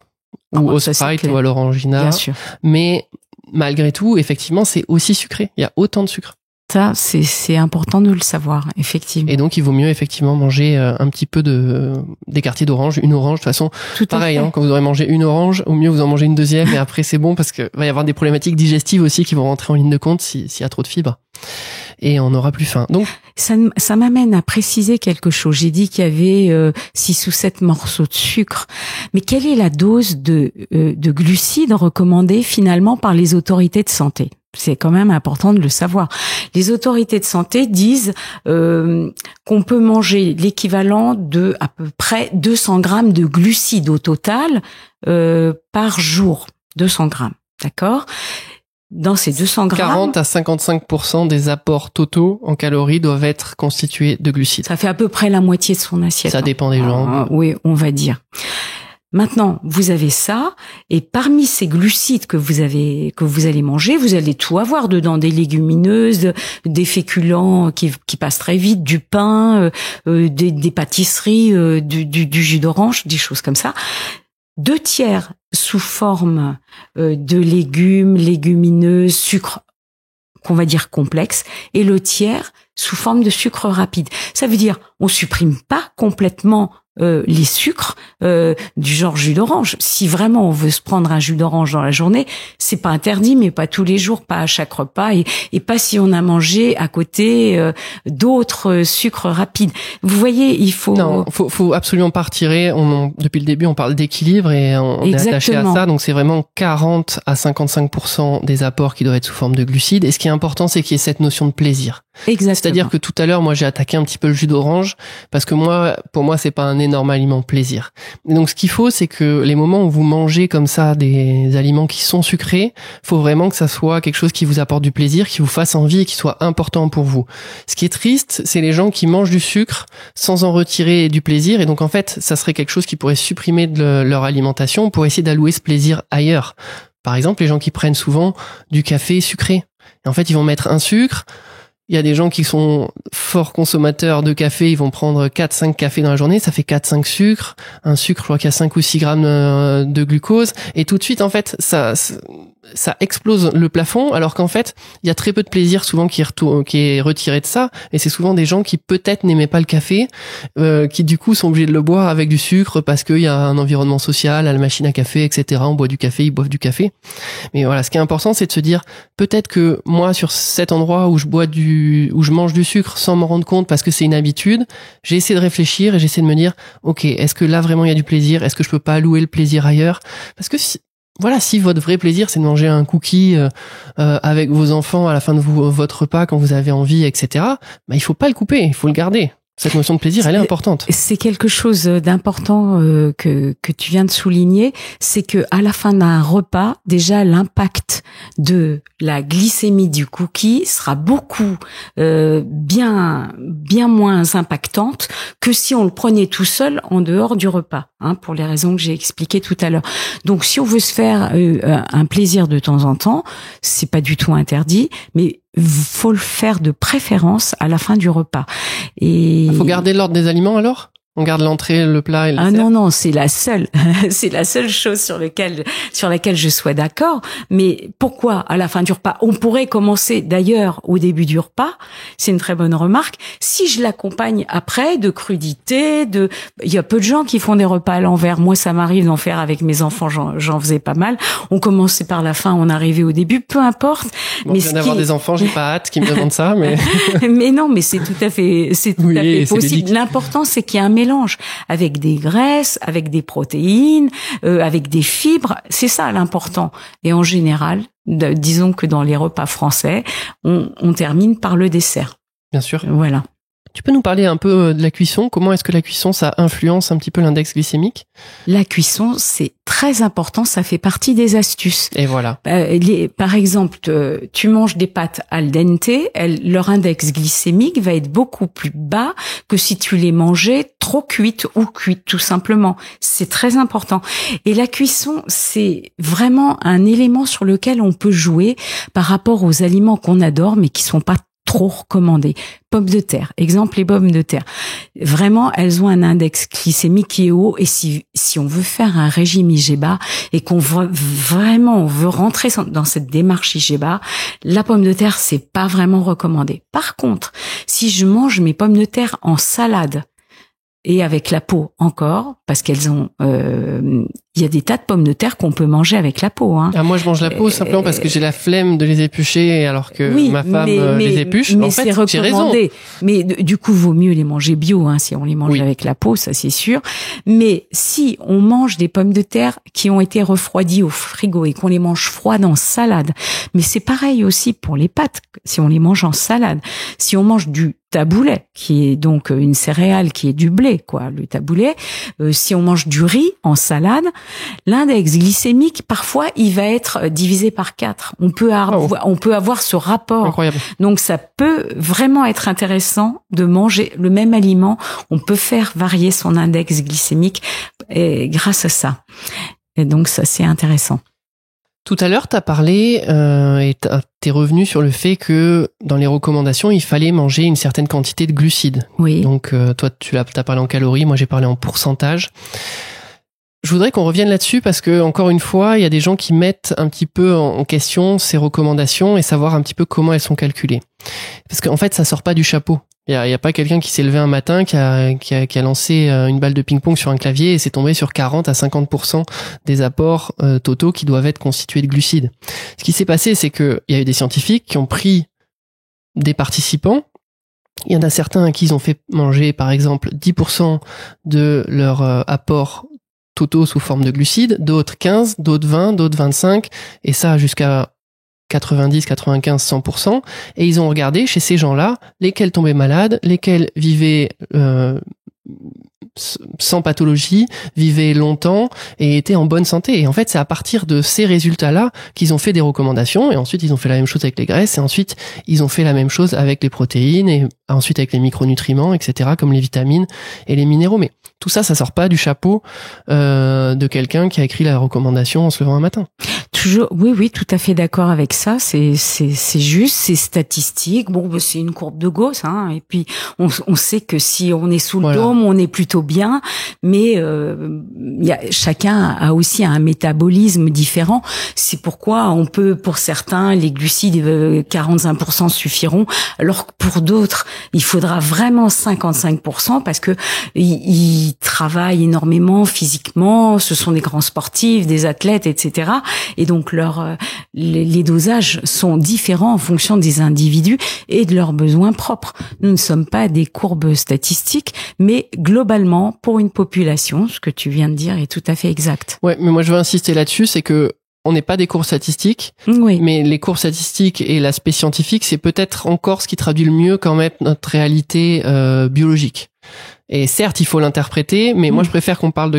ou au Sprite ou à l'Orangina. Bien sûr. Mais malgré tout, effectivement, c'est aussi sucré. Il y a autant de sucre. Ça, c'est important de le savoir, effectivement. Et donc, il vaut mieux effectivement manger un petit peu des quartiers d'orange, une orange. De toute façon, pareil, quand vous aurez mangé une orange, au mieux vous en mangez une deuxième et après c'est bon parce que va y avoir des problématiques digestives aussi qui vont rentrer en ligne de compte s'il y a trop de fibres. Et on n'aura plus faim. Donc, ça m'amène à préciser quelque chose. J'ai dit qu'il y avait 6 ou 7 morceaux de sucre. Mais quelle est la dose de glucides recommandée finalement par les autorités de santé? C'est quand même important de le savoir. Les autorités de santé disent qu'on peut manger l'équivalent de à peu près 200 grammes de glucides au total par jour. 200 grammes, d'accord ? Dans ces 200 grammes... 40 à 55% des apports totaux en calories doivent être constitués de glucides. Ça fait à peu près la moitié de son assiette. Ça dépend des gens. Oui, on va dire. Maintenant, vous avez ça, et parmi ces glucides que vous allez manger, vous allez tout avoir dedans, des légumineuses, des féculents qui passent très vite, du pain, des pâtisseries, du jus d'orange, des choses comme ça. 2/3 sous forme de légumes, légumineuses, sucre qu'on va dire complexe, et le tiers sous forme de sucre rapide. Ça veut dire, on supprime pas complètement les sucres du genre jus d'orange. Si vraiment on veut se prendre un jus d'orange dans la journée, c'est pas interdit, mais pas tous les jours, pas à chaque repas, et pas si on a mangé à côté d'autres sucres rapides. Vous voyez, il faut... Non, faut absolument pas retirer. Depuis le début, on parle d'équilibre et on est attaché à ça. Donc c'est vraiment 40 à 55% des apports qui doivent être sous forme de glucides. Et ce qui est important, c'est qu'il y ait cette notion de plaisir. Exactement. C'est-à-dire que tout à l'heure, moi, j'ai attaqué un petit peu le jus d'orange parce que pour moi, c'est pas un énorme aliment plaisir. Et donc, ce qu'il faut, c'est que les moments où vous mangez comme ça des aliments qui sont sucrés, faut vraiment que ça soit quelque chose qui vous apporte du plaisir, qui vous fasse envie et qui soit important pour vous. Ce qui est triste, c'est les gens qui mangent du sucre sans en retirer du plaisir. Et donc, en fait, ça serait quelque chose qui pourrait supprimer de leur alimentation pour essayer d'allouer ce plaisir ailleurs. Par exemple, les gens qui prennent souvent du café sucré. Et en fait, ils vont mettre un sucre. Il y a des gens qui sont forts consommateurs de café, ils vont prendre 4-5 cafés dans la journée, ça fait 4-5 sucres. Un sucre, je crois qu'il y a 5 ou 6 grammes de glucose. Et tout de suite, en fait, ça explose le plafond, alors qu'en fait, il y a très peu de plaisir souvent qui est retiré de ça. Et c'est souvent des gens qui peut-être n'aimaient pas le café, qui du coup sont obligés de le boire avec du sucre parce qu'il y a un environnement social, à la machine à café, etc. On boit du café, ils boivent du café. Mais voilà, ce qui est important, c'est de se dire, peut-être que moi, sur cet endroit où je mange du sucre sans m'en rendre compte parce que c'est une habitude, j'ai essayé de réfléchir et j'ai essayé de me dire, ok, est-ce que là vraiment il y a du plaisir? Est-ce que je peux pas allouer le plaisir ailleurs? Parce que si votre vrai plaisir c'est de manger un cookie avec vos enfants à la fin de votre repas quand vous avez envie, etc., il faut pas le couper, il faut le garder. Cette notion de plaisir, elle est importante. C'est quelque chose d'important que tu viens de souligner, c'est que à la fin d'un repas, déjà l'impact de la glycémie du cookie sera beaucoup bien moins impactante que si on le prenait tout seul en dehors du repas, pour les raisons que j'ai expliquées tout à l'heure. Donc si on veut se faire un plaisir de temps en temps, c'est pas du tout interdit, mais faut le faire de préférence à la fin du repas. Et faut garder l'ordre des aliments alors ? On garde l'entrée, le plat et le dessert. Non, c'est la seule, c'est la seule chose sur laquelle je sois d'accord. Mais pourquoi à la fin du repas? On pourrait commencer d'ailleurs au début du repas. C'est une très bonne remarque. Si je l'accompagne après de crudités, il y a peu de gens qui font des repas à l'envers. Moi, ça m'arrive d'en faire avec mes enfants. J'en faisais pas mal. On commençait par la fin, on arrivait au début. Peu importe. Bon, je viens d'avoir des enfants, j'ai pas hâte qu'ils me demandent ça, mais. Mais non, mais c'est tout à fait possible. L'important, c'est qu'il y ait un mélange avec des graisses, avec des protéines, avec des fibres. C'est ça l'important. Et en général, disons que dans les repas français, on termine par le dessert. Bien sûr. Voilà. Tu peux nous parler un peu de la cuisson? Comment est-ce que la cuisson, ça influence un petit peu l'index glycémique? La cuisson, c'est très important, ça fait partie des astuces. Et voilà. Par exemple, tu manges des pâtes al dente, leur index glycémique va être beaucoup plus bas que si tu les mangeais trop cuites ou cuites, tout simplement. C'est très important. Et la cuisson, c'est vraiment un élément sur lequel on peut jouer par rapport aux aliments qu'on adore, mais qui sont pas trop recommandés. Pommes de terre, exemple les pommes de terre. Vraiment, elles ont un index glycémique qui est haut, et si on veut faire un régime IGBA et qu'on veut vraiment, on veut rentrer dans cette démarche IGBA, la pomme de terre, c'est pas vraiment recommandé. Par contre, si je mange mes pommes de terre en salade, et avec la peau encore, parce qu'elles ont, il y a des tas de pommes de terre qu'on peut manger avec la peau. Hein. Ah, moi, je mange la peau simplement parce que j'ai la flemme de les éplucher, alors que ma femme les épluche. Mais en fait, c'est j'ai raison. Mais du coup, vaut mieux les manger bio, hein, si on les mange avec la peau, ça c'est sûr. Mais si on mange des pommes de terre qui ont été refroidies au frigo et qu'on les mange froides en salade, mais c'est pareil aussi pour les pâtes, si on les mange en salade. Si on mange du taboulet, qui est donc une céréale qui est du blé, quoi, le taboulet. Si on mange du riz en salade, l'index glycémique, parfois, il va être divisé par 4. On peut avoir ce rapport. Incroyable. Donc, ça peut vraiment être intéressant de manger le même aliment. On peut faire varier son index glycémique grâce à ça. Et donc, ça, c'est intéressant. Tout à l'heure, tu as parlé et t'es revenu sur le fait que dans les recommandations, il fallait manger une certaine quantité de glucides. Oui. Donc, toi, t'as parlé en calories, moi j'ai parlé en pourcentage. Je voudrais qu'on revienne là-dessus parce que, encore une fois, il y a des gens qui mettent un petit peu en question ces recommandations et savoir un petit peu comment elles sont calculées. Parce qu'en fait, ça sort pas du chapeau. Il y a pas quelqu'un qui s'est levé un matin, qui a lancé une balle de ping-pong sur un clavier et s'est tombé sur 40 à 50% des apports totaux qui doivent être constitués de glucides. Ce qui s'est passé, c'est que il y a eu des scientifiques qui ont pris des participants. Il y en a certains à qui ils ont fait manger, par exemple, 10% de leur apport totaux sous forme de glucides, d'autres 15, d'autres 20, d'autres 25, et ça jusqu'à 90, 95, 100%, et ils ont regardé chez ces gens-là lesquels tombaient malades, lesquels vivaient sans pathologie, vivaient longtemps et étaient en bonne santé. Et en fait, c'est à partir de ces résultats-là qu'ils ont fait des recommandations, et ensuite ils ont fait la même chose avec les graisses, et ensuite ils ont fait la même chose avec les protéines, et ensuite avec les micronutriments, etc., comme les vitamines et les minéraux. Mais tout ça, ça sort pas du chapeau de quelqu'un qui a écrit la recommandation en se levant un matin. Toujours, oui, tout à fait d'accord avec ça. C'est juste, c'est statistique. Bon, c'est une courbe de Gauss, hein. Et puis on sait que si on est sous le dôme, on est plutôt bien. Mais chacun a aussi un métabolisme différent. C'est pourquoi on peut, pour certains, les glucides 45% suffiront, alors que pour d'autres, il faudra vraiment 55% parce que ils travaillent énormément physiquement. Ce sont des grands sportifs, des athlètes, etc. Et donc les dosages sont différents en fonction des individus et de leurs besoins propres. Nous ne sommes pas des courbes statistiques, mais globalement, pour une population, ce que tu viens de dire est tout à fait exact. Ouais, mais moi je veux insister là-dessus, c'est que on n'est pas des courbes statistiques, oui. Mais les courbes statistiques et l'aspect scientifique, c'est peut-être encore ce qui traduit le mieux quand même notre réalité biologique. Et certes, il faut l'interpréter, mais moi je préfère qu'on parte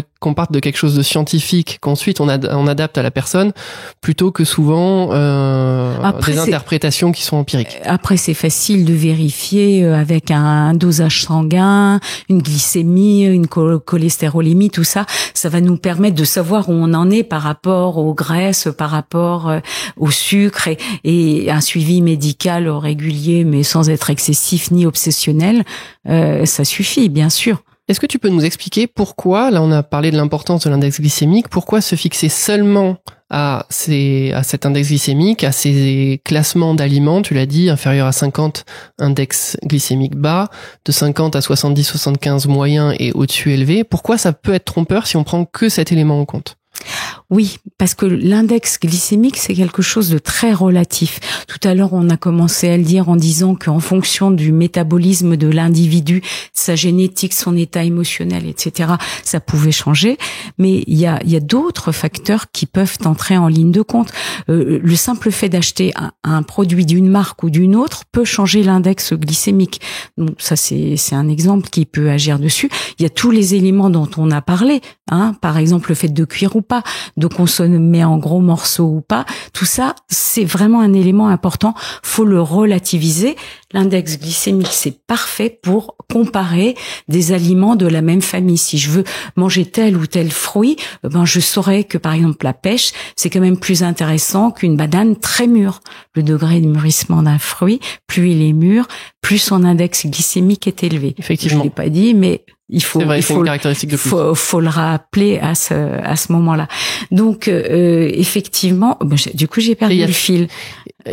de quelque chose de scientifique, qu'ensuite on adapte à la personne, plutôt que souvent des interprétations qui sont empiriques. Après, c'est facile de vérifier avec un dosage sanguin, une glycémie, une cholestérolémie, tout ça. Ça va nous permettre de savoir où on en est par rapport aux graisses, par rapport au sucre, et un suivi médical régulier, mais sans être excessif ni obsessionnel, ça suffit, bien sûr. Est-ce que tu peux nous expliquer pourquoi, là on a parlé de l'importance de l'index glycémique, pourquoi se fixer seulement à cet index glycémique, à ces classements d'aliments, tu l'as dit, inférieur à 50, index glycémique bas, de 50 à 70-75 moyen et au-dessus élevé. Pourquoi ça peut être trompeur si on prend que cet élément en compte? Oui, parce que l'index glycémique, c'est quelque chose de très relatif. Tout à l'heure, on a commencé à le dire en disant qu'en fonction du métabolisme de l'individu, sa génétique, son état émotionnel, etc., ça pouvait changer. Mais il y a d'autres facteurs qui peuvent entrer en ligne de compte. Le simple fait d'acheter un produit d'une marque ou d'une autre peut changer l'index glycémique. Donc ça, c'est un exemple qui peut agir dessus. Il y a tous les éléments dont on a parlé, hein, par exemple le fait de cuire ou pas, de consommer en gros morceaux ou pas, tout ça, c'est vraiment un élément important. Faut le relativiser. L'index glycémique, c'est parfait pour comparer des aliments de la même famille. Si je veux manger tel ou tel fruit, je saurais que par exemple la pêche, c'est quand même plus intéressant qu'une banane très mûre. Le degré de mûrissement d'un fruit, plus il est mûr, plus son index glycémique est élevé. Effectivement. Je l'ai pas dit, mais il faut le rappeler à ce moment-là. Donc effectivement, du coup j'ai perdu le fil.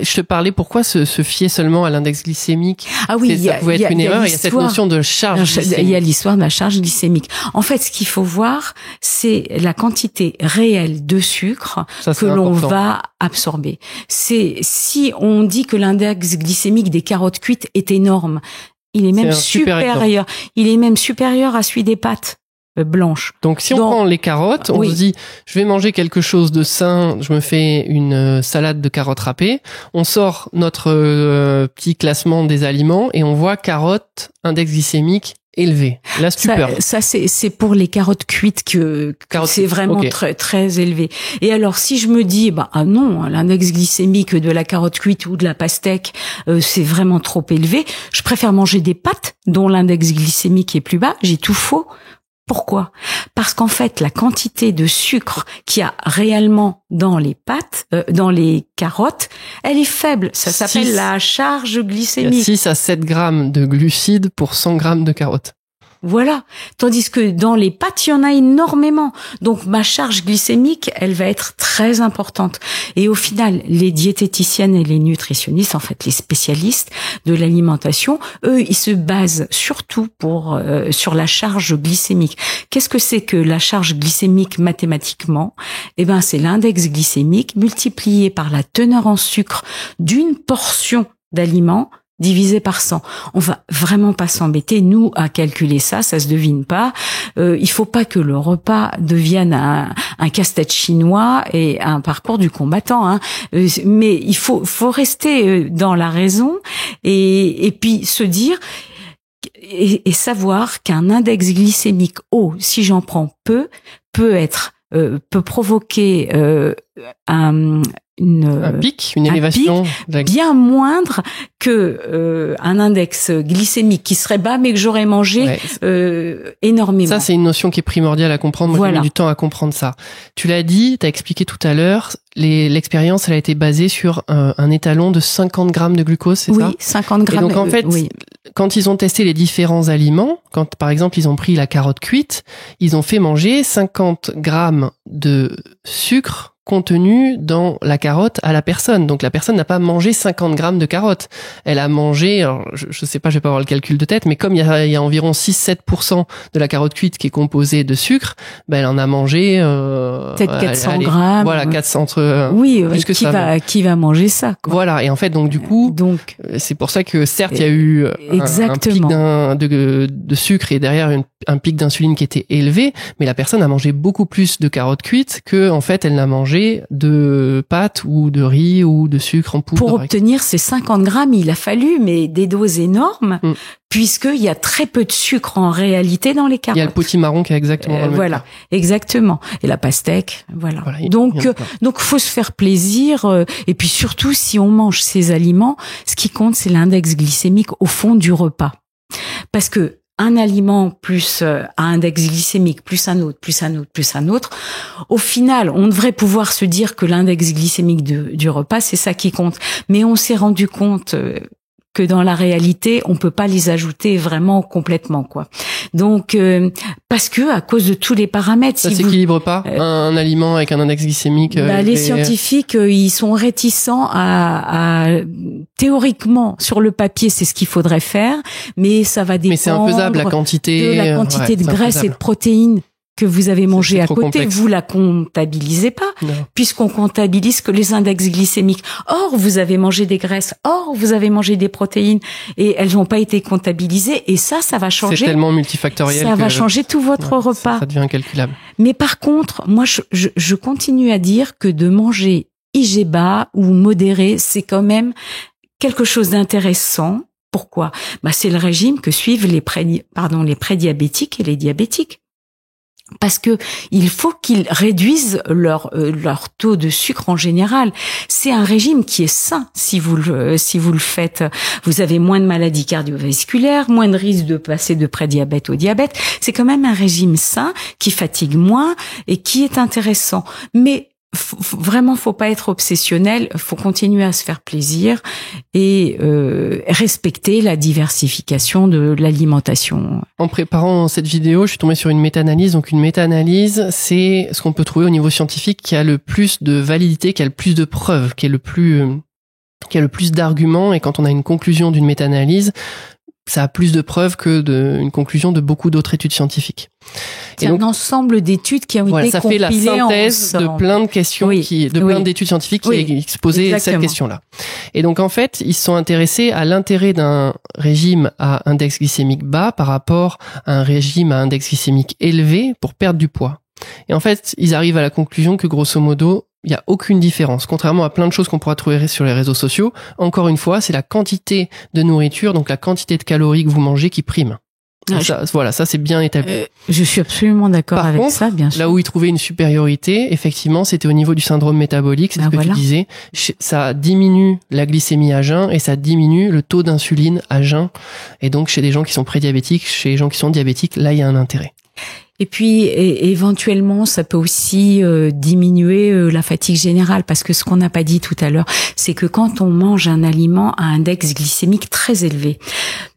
Je te parlais pourquoi se fier seulement à l'index glycémique. Ah oui, ça pouvait être une erreur. Il y a cette notion de charge glycémique. Il y a l'histoire de la charge glycémique. En fait, ce qu'il faut voir, c'est la quantité réelle de sucre que l'on va absorber. Si on dit que l'index glycémique des carottes cuites est énorme, il est même supérieur. Il est même supérieur à celui des pâtes blanches. Donc si on prend les carottes, on se dit je vais manger quelque chose de sain, je me fais une salade de carottes râpées, on sort notre petit classement des aliments et on voit carottes, index glycémique élevé. La stupeur. Ça c'est pour les carottes cuites que c'est vraiment très très élevé. Et alors si je me dis non, l'index glycémique de la carotte cuite ou de la pastèque c'est vraiment trop élevé, je préfère manger des pâtes dont l'index glycémique est plus bas, j'ai tout faux. Pourquoi? Parce qu'en fait, la quantité de sucre qu'il y a réellement dans les pâtes, dans les carottes, elle est faible. Ça s'appelle la charge glycémique. Il y a 6 à 7 grammes de glucides pour 100 grammes de carottes. Voilà. Tandis que dans les pâtes, il y en a énormément. Donc, ma charge glycémique, elle va être très importante. Et au final, les diététiciennes et les nutritionnistes, en fait, les spécialistes de l'alimentation, eux, ils se basent surtout sur la charge glycémique. Qu'est-ce que c'est que la charge glycémique mathématiquement? C'est l'index glycémique multiplié par la teneur en sucre d'une portion d'aliment divisé par 100. On va vraiment pas s'embêter, nous, à calculer ça se devine pas. Il faut pas que le repas devienne un casse-tête chinois et un parcours du combattant, hein. Mais il faut rester dans la raison et puis se dire et savoir qu'un index glycémique haut, si j'en prends peu, peut provoquer un pic, une élévation bien moindre que un index glycémique qui serait bas mais que j'aurais mangé énormément. Ça, c'est une notion qui est primordiale à comprendre. Moi, j'ai mis du temps à comprendre ça. Tu l'as dit, t'as expliqué tout à l'heure, l'expérience, elle a été basée sur un étalon de 50 grammes de glucose, c'est ça? Oui, 50 grammes. Et donc, en fait, quand ils ont testé les différents aliments, quand, par exemple, ils ont pris la carotte cuite, ils ont fait manger 50 grammes de sucre contenu dans la carotte à la personne. Donc la personne n'a pas mangé 50 grammes de carottes. Elle a mangé, alors je sais pas, je vais pas avoir le calcul de tête, mais comme il y a environ 6-7% de la carotte cuite qui est composée de sucre, elle en a mangé peut-être 400 grammes. Voilà, 400 plus que ça. Qui va manger ça, quoi. Voilà, et en fait donc du coup, c'est pour ça que certes il y a eu un pic de sucre et derrière un pic d'insuline qui était élevé, mais la personne a mangé beaucoup plus de carottes cuites que en fait elle n'a mangé de pâtes ou de riz ou de sucre en poudre. Pour obtenir ces 50 grammes, il a fallu des doses énormes, puisqu'il y a très peu de sucre en réalité dans les carottes. Il y a le potimarron qui est exactement le même. Voilà, exactement. Et la pastèque, voilà. Donc faut se faire plaisir. Et puis surtout, si on mange ces aliments, ce qui compte, c'est l'index glycémique au fond du repas. Parce que un aliment plus un index glycémique plus un autre, plus un autre, plus un autre. Au final, on devrait pouvoir se dire que l'index glycémique du repas, c'est ça qui compte. Mais on s'est rendu compte que dans la réalité, on peut pas les ajouter vraiment complètement, quoi. Donc, parce que à cause de tous les paramètres, ça s'équilibre pas un aliment avec un index glycémique. Les scientifiques, ils sont réticents à théoriquement sur le papier, c'est ce qu'il faudrait faire, mais ça va dépendre. Mais c'est infaisable, la quantité de graisse et de protéines que vous avez mangé à côté, complexe. vous la comptabilisez pas, puisqu'on comptabilise que les index glycémiques. Or, vous avez mangé des graisses, or, vous avez mangé des protéines, et elles n'ont pas été comptabilisées, et ça va changer. C'est tellement multifactoriel. Ça va changer tout votre repas. Ça devient incalculable. Mais par contre, moi, je continue à dire que de manger IG bas ou modéré, c'est quand même quelque chose d'intéressant. Pourquoi? C'est le régime que suivent les prédiabétiques et les diabétiques. Parce que il faut qu'ils réduisent leur taux de sucre en général. C'est un régime qui est sain si vous le faites. Vous avez moins de maladies cardiovasculaires, moins de risques de passer de prédiabète au diabète. C'est quand même un régime sain qui fatigue moins et qui est intéressant. Mais vraiment, faut pas être obsessionnel. Faut continuer à se faire plaisir et respecter la diversification de l'alimentation. En préparant cette vidéo, je suis tombé sur une méta-analyse. Donc, une méta-analyse, c'est ce qu'on peut trouver au niveau scientifique qui a le plus de validité, qui a le plus de preuves, qui a le plus d'arguments. Et quand on a une conclusion d'une méta-analyse, ça a plus de preuves que une conclusion de beaucoup d'autres études scientifiques. C'est un ensemble d'études qui ont été ça compilées. Ça fait la synthèse de plein de questions, plein d'études scientifiques qui exposaient cette question-là. Et donc, en fait, ils se sont intéressés à l'intérêt d'un régime à index glycémique bas par rapport à un régime à index glycémique élevé pour perdre du poids. Et en fait, ils arrivent à la conclusion que, grosso modo, il n'y a aucune différence. Contrairement à plein de choses qu'on pourra trouver sur les réseaux sociaux, encore une fois, c'est la quantité de nourriture, donc la quantité de calories que vous mangez qui prime. Ça c'est bien établi. Je suis absolument d'accord avec ça, bien sûr. Là où ils trouvaient une supériorité, effectivement, c'était au niveau du syndrome métabolique, c'est ce que tu disais. Ça diminue la glycémie à jeun et ça diminue le taux d'insuline à jeun. Et donc, chez des gens qui sont prédiabétiques, chez les gens qui sont diabétiques, là, il y a un intérêt. Et puis éventuellement, ça peut aussi diminuer la fatigue générale, parce que ce qu'on n'a pas dit tout à l'heure, c'est que quand on mange un aliment à index glycémique très élevé,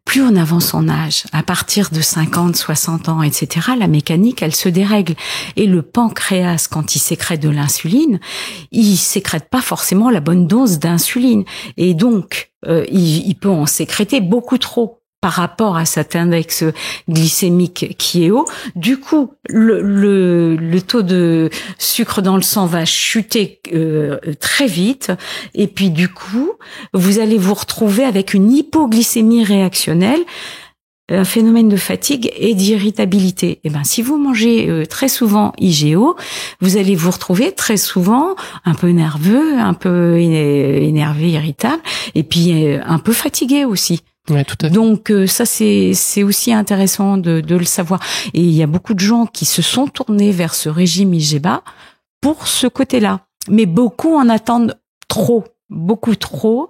plus on avance en âge, à partir de 50, 60 ans, etc., la mécanique, elle se dérègle. Et le pancréas, quand il sécrète de l'insuline, il sécrète pas forcément la bonne dose d'insuline. Et donc, il peut en sécréter beaucoup trop par rapport à cet index glycémique qui est haut. Du coup, le taux de sucre dans le sang va chuter très vite, et puis du coup, vous allez vous retrouver avec une hypoglycémie réactionnelle, un phénomène de fatigue et d'irritabilité. Et si vous mangez très souvent IGO, vous allez vous retrouver très souvent un peu nerveux, un peu énervé, irritable, et puis un peu fatigué aussi. Ouais, tout à fait. Donc ça c'est aussi intéressant de le savoir. Et il y a beaucoup de gens qui se sont tournés vers ce régime IG bas pour ce côté-là. Mais beaucoup en attendent trop. Beaucoup trop.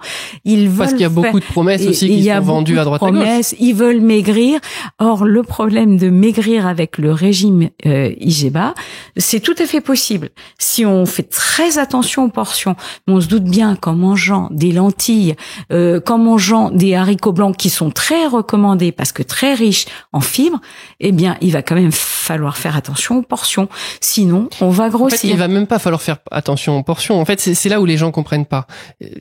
Parce qu'il y a beaucoup de promesses aussi qui sont vendues à droite à gauche. Ils veulent maigrir. Or, le problème de maigrir avec le régime IG bas, c'est tout à fait possible. Si on fait très attention aux portions, on se doute bien qu'en mangeant des lentilles, qu'en mangeant des haricots blancs qui sont très recommandés parce que très riches en fibres, il va quand même falloir faire attention aux portions. Sinon, on va grossir. En fait, il va même pas falloir faire attention aux portions. En fait, c'est là où les gens comprennent pas.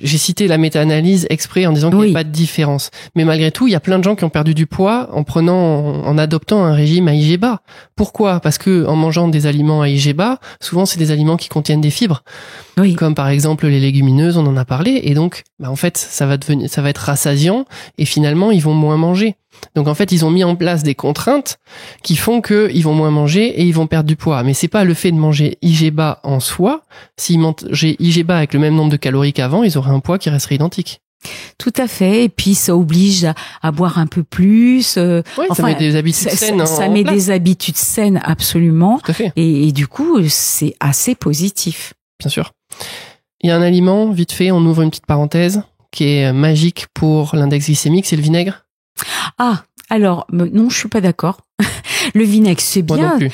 J'ai cité la méta-analyse exprès en disant qu'il n'y a pas de différence. Mais malgré tout, il y a plein de gens qui ont perdu du poids en adoptant un régime à IG bas. Pourquoi? Parce que en mangeant des aliments à IG bas, souvent c'est des aliments qui contiennent des fibres. Oui. Comme par exemple les légumineuses, on en a parlé. Et donc, en fait, ça va être rassasiant et finalement, ils vont moins manger. Donc en fait, ils ont mis en place des contraintes qui font que ils vont moins manger et ils vont perdre du poids. Mais c'est pas le fait de manger IG bas en soi. S'ils mangeaient IG bas avec le même nombre de calories qu'avant, ils auraient un poids qui resterait identique. Tout à fait. Et puis ça oblige à boire un peu plus. Ça met des habitudes saines. Ça met des habitudes saines, absolument. Tout à fait. Et du coup, c'est assez positif. Bien sûr. Il y a un aliment, vite fait, on ouvre une petite parenthèse, qui est magique pour l'index glycémique, c'est le vinaigre. Ah, alors non, je suis pas d'accord. Le vinaigre, c'est Moi bien. non plus.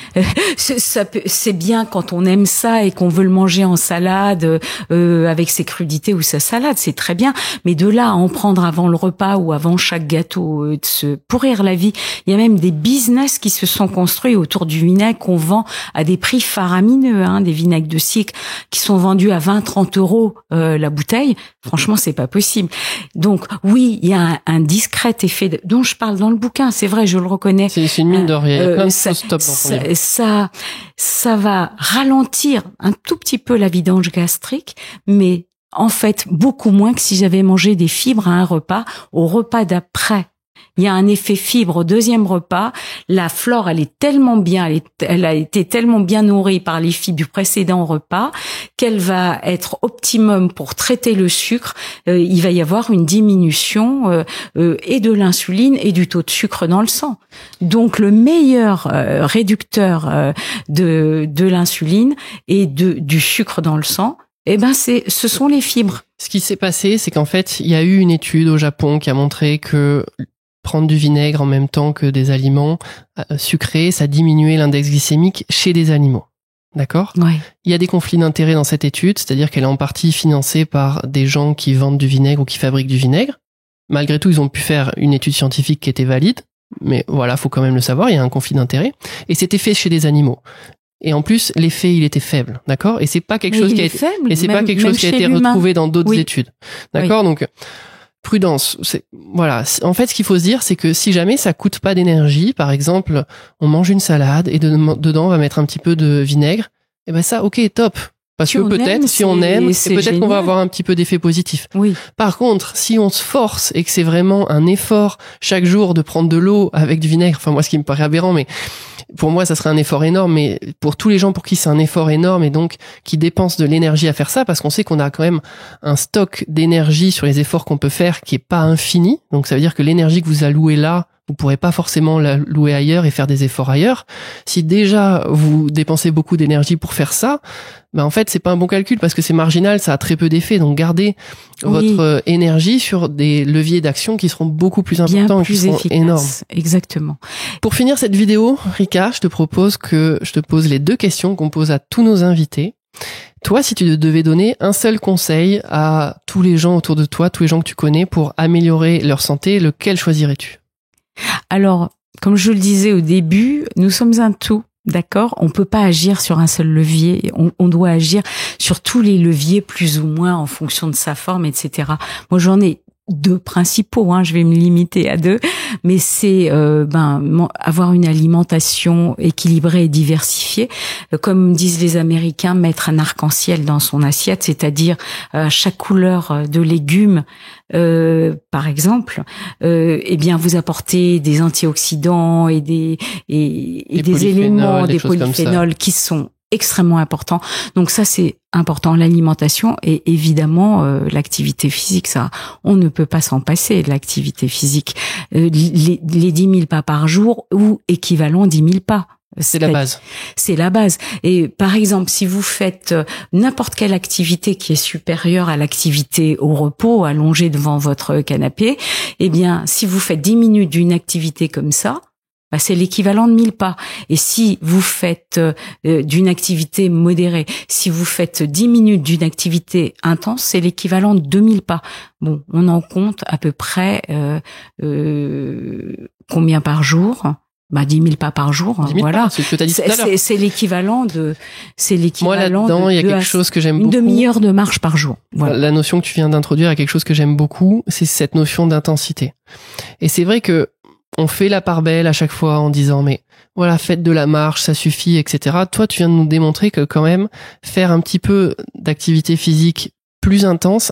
C'est bien quand on aime ça et qu'on veut le manger en salade avec ses crudités ou sa salade, c'est très bien. Mais de là à en prendre avant le repas ou avant chaque gâteau, de se pourrir la vie. Il y a même des business qui se sont construits autour du vinaigre qu'on vend à des prix faramineux, des vinaigres de cidre qui sont vendus à 20-30 euros la bouteille. Franchement, c'est pas possible. Donc oui, il y a un discret effet dont je parle dans le bouquin. C'est vrai, je le reconnais. C'est une mine d'or. Il y a plein de choses top dans ton livre. Ça va ralentir un tout petit peu la vidange gastrique, mais en fait beaucoup moins que si j'avais mangé des fibres à un repas. Au repas d'après, il y a un effet fibre au deuxième repas. La flore, elle est tellement bien, elle a été tellement bien nourrie par les fibres du précédent repas qu'elle va être optimum pour traiter le sucre. Il va y avoir une diminution et de l'insuline et du taux de sucre dans le sang. Donc le meilleur réducteur de l'insuline et du sucre dans le sang, ce sont les fibres. Ce qui s'est passé, c'est qu'en fait, il y a eu une étude au Japon qui a montré que prendre du vinaigre en même temps que des aliments sucrés, ça diminuait l'index glycémique chez des animaux. D'accord ? Ouais. Il y a des conflits d'intérêts dans cette étude, c'est-à-dire qu'elle est en partie financée par des gens qui vendent du vinaigre ou qui fabriquent du vinaigre. Malgré tout, ils ont pu faire une étude scientifique qui était valide, mais voilà, faut quand même le savoir, il y a un conflit d'intérêts. Et c'était fait chez des animaux. Et en plus, l'effet, il était faible, d'accord ? Et c'est pas quelque chose qui a été, faible, et c'est pas quelque chose qui a été retrouvé dans d'autres études. D'accord ? Donc, prudence. Voilà. En fait, ce qu'il faut se dire, c'est que si jamais ça coûte pas d'énergie, par exemple, on mange une salade et dedans on va mettre un petit peu de vinaigre, et ben ça, ok, top. Parce que peut-être, si on aime, peut-être qu'on va avoir un petit peu d'effet positif. Oui. Par contre, si on se force et que c'est vraiment un effort chaque jour de prendre de l'eau avec du vinaigre, enfin moi, ce qui me paraît aberrant, mais pour moi, ça serait un effort énorme, mais pour tous les gens pour qui c'est un effort énorme et donc qui dépensent de l'énergie à faire ça, parce qu'on sait qu'on a quand même un stock d'énergie sur les efforts qu'on peut faire qui est pas infini. Donc ça veut dire que l'énergie que vous allouez là, vous pourrez pas forcément la louer ailleurs et faire des efforts ailleurs. Si déjà vous dépensez beaucoup d'énergie pour faire ça, en fait c'est pas un bon calcul parce que c'est marginal, ça a très peu d'effet. Donc gardez votre énergie sur des leviers d'action qui seront beaucoup plus importants et qui seront énormes. Exactement. Pour finir cette vidéo, Rika, je te propose que je te pose les 2 questions qu'on pose à tous nos invités. Toi, si tu devais donner un seul conseil à tous les gens autour de toi, tous les gens que tu connais pour améliorer leur santé, lequel choisirais-tu ? Alors, comme je le disais au début, nous sommes un tout, d'accord ? On peut pas agir sur un seul levier, on doit agir sur tous les leviers plus ou moins en fonction de sa forme, etc. Moi, j'en ai 2 principaux, je vais me limiter à 2, mais c'est avoir une alimentation équilibrée et diversifiée, comme disent les Américains, mettre un arc-en-ciel dans son assiette, c'est-à-dire chaque couleur de légumes, par exemple, vous apportez des antioxydants et des éléments, des polyphénols qui sont extrêmement important. Donc ça, c'est important, l'alimentation et évidemment l'activité physique. Ça, on ne peut pas s'en passer de l'activité physique. Les 10 000 pas par jour ou équivalent 10 000 pas. C'est la base. C'est la base. Et par exemple, si vous faites n'importe quelle activité qui est supérieure à l'activité au repos, allongé devant votre canapé, si vous faites 10 minutes d'une activité comme ça, c'est l'équivalent de 1000 pas. Et si vous faites d'une activité modérée, si vous faites 10 minutes d'une activité intense, c'est l'équivalent de 2000 pas. Bon, on en compte à peu près combien par jour ? 10 000 pas par jour, 10 000 voilà. Pas, c'est ce que t'as dit tout à l'heure. C'est l'équivalent de. Moi là-dedans, il y a quelque chose que j'aime beaucoup. Une demi-heure de marche par jour. Voilà. La notion que tu viens d'introduire est quelque chose que j'aime beaucoup, c'est cette notion d'intensité. Et c'est vrai que on fait la part belle à chaque fois en disant mais voilà, faites de la marche, ça suffit, etc. Toi, tu viens de nous démontrer que quand même faire un petit peu d'activité physique plus intense,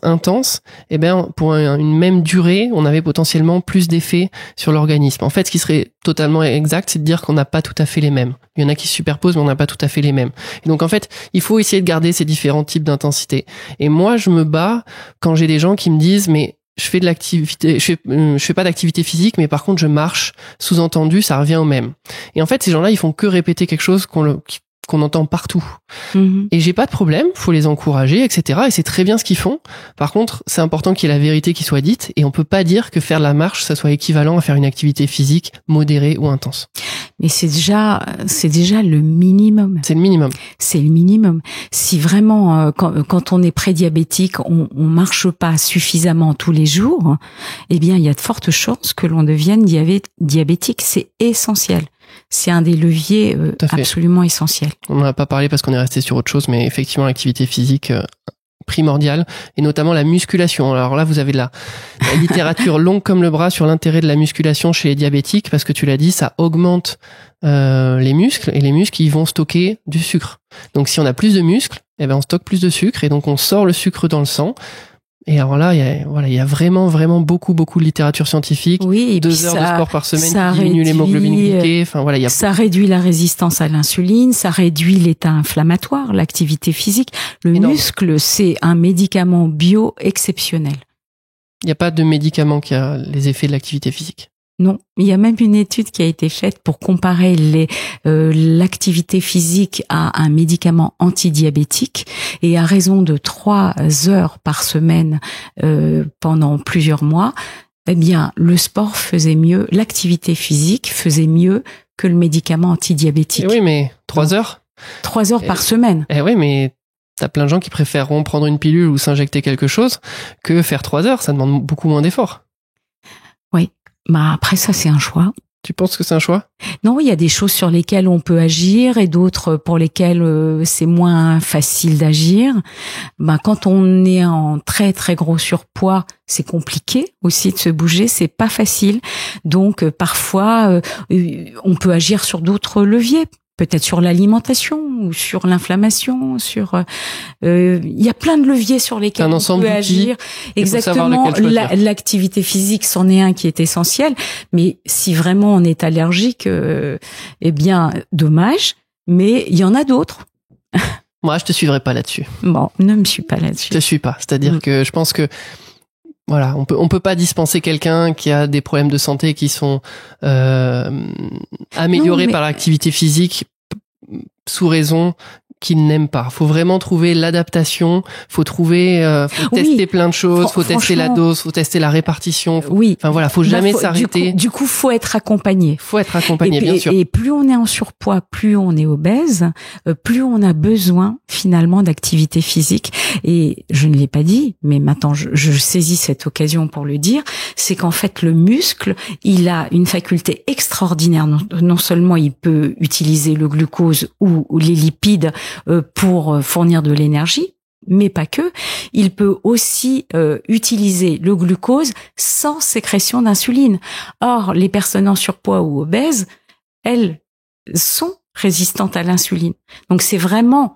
pour une même durée, on avait potentiellement plus d'effets sur l'organisme. En fait, ce qui serait totalement exact, c'est de dire qu'on n'a pas tout à fait les mêmes. Il y en a qui se superposent, mais on n'a pas tout à fait les mêmes. Et donc, en fait, il faut essayer de garder ces différents types d'intensité. Et moi, je me bats quand j'ai des gens qui me disent, mais je fais de l'activité, je fais pas d'activité physique, mais par contre, je marche. Sous-entendu, ça revient au même. Et en fait, ces gens-là, ils font que répéter quelque chose qu'on qu'on entend partout. Mhm. Et j'ai pas de problème, faut les encourager, etc. Et c'est très bien ce qu'ils font. Par contre, c'est important qu'il y ait la vérité qui soit dite, et on peut pas dire que faire de la marche, ça soit équivalent à faire une activité physique modérée ou intense. Mais c'est déjà le minimum. C'est le minimum. C'est le minimum. Si vraiment, quand on est prédiabétique, on marche pas suffisamment tous les jours, eh bien, il y a de fortes chances que l'on devienne diabétique. C'est essentiel. C'est un des leviers absolument essentiels. On n'en a pas parlé parce qu'on est resté sur autre chose, mais effectivement, l'activité physique primordiale, et notamment la musculation. Alors là, vous avez de la littérature longue comme le bras sur l'intérêt de la musculation chez les diabétiques, parce que tu l'as dit, ça augmente les muscles, et les muscles, ils vont stocker du sucre. Donc si on a plus de muscles, eh ben on stocke plus de sucre, et donc on sort le sucre dans le sang. Et alors là, il y a vraiment beaucoup de littérature scientifique. Oui, et 2 heures de sport par semaine qui diminue l'hémoglobine glyquée. Enfin voilà, ça réduit la résistance à l'insuline, ça réduit l'état inflammatoire, l'activité physique. Le muscle, c'est un médicament bio exceptionnel. Il n'y a pas de médicament qui a les effets de l'activité physique. Non, il y a même une étude qui a été faite pour comparer l'activité physique à un médicament antidiabétique, et à raison de 3 heures par semaine pendant plusieurs mois, eh bien le sport faisait mieux, l'activité physique faisait mieux que le médicament antidiabétique. Eh oui, mais 3 heures 3 heures par semaine. Eh oui, mais t'as plein de gens qui préféreront prendre une pilule ou s'injecter quelque chose que faire 3 heures, ça demande beaucoup moins d'efforts. Oui. Bah après ça c'est un choix. Tu penses que c'est un choix ? Non, il y a des choses sur lesquelles on peut agir et d'autres pour lesquelles c'est moins facile d'agir. Ben quand on est en très très gros surpoids, c'est compliqué aussi de se bouger, c'est pas facile. Donc parfois on peut agir sur d'autres leviers. Peut-être sur l'alimentation ou sur l'inflammation, il y a plein de leviers sur lesquels on peut agir. Exactement, l'activité physique, c'en est un qui est essentiel, mais si vraiment on est allergique, eh bien, dommage, mais il y en a d'autres. Moi, je te suivrai pas là-dessus. Bon, ne me suis pas là-dessus. Je te suis pas, c'est-à-dire que je pense que voilà, on peut pas dispenser quelqu'un qui a des problèmes de santé qui sont améliorés par l'activité physique sous raison qu'il n'aime pas. Faut vraiment trouver l'adaptation, faut tester plein de choses, faut tester la dose, faut tester la répartition. Enfin voilà, faut jamais s'arrêter. Du coup, faut être accompagné. Faut être accompagné, bien sûr. Et plus on est en surpoids, plus on est obèse, plus on a besoin finalement d'activité physique. Et je ne l'ai pas dit, mais maintenant je saisis cette occasion pour le dire, c'est qu'en fait le muscle, il a une faculté extraordinaire. Non seulement il peut utiliser le glucose ou les lipides pour fournir de l'énergie, mais pas que. Il peut aussi utiliser le glucose sans sécrétion d'insuline. Or, les personnes en surpoids ou obèses, elles sont résistantes à l'insuline. Donc c'est vraiment,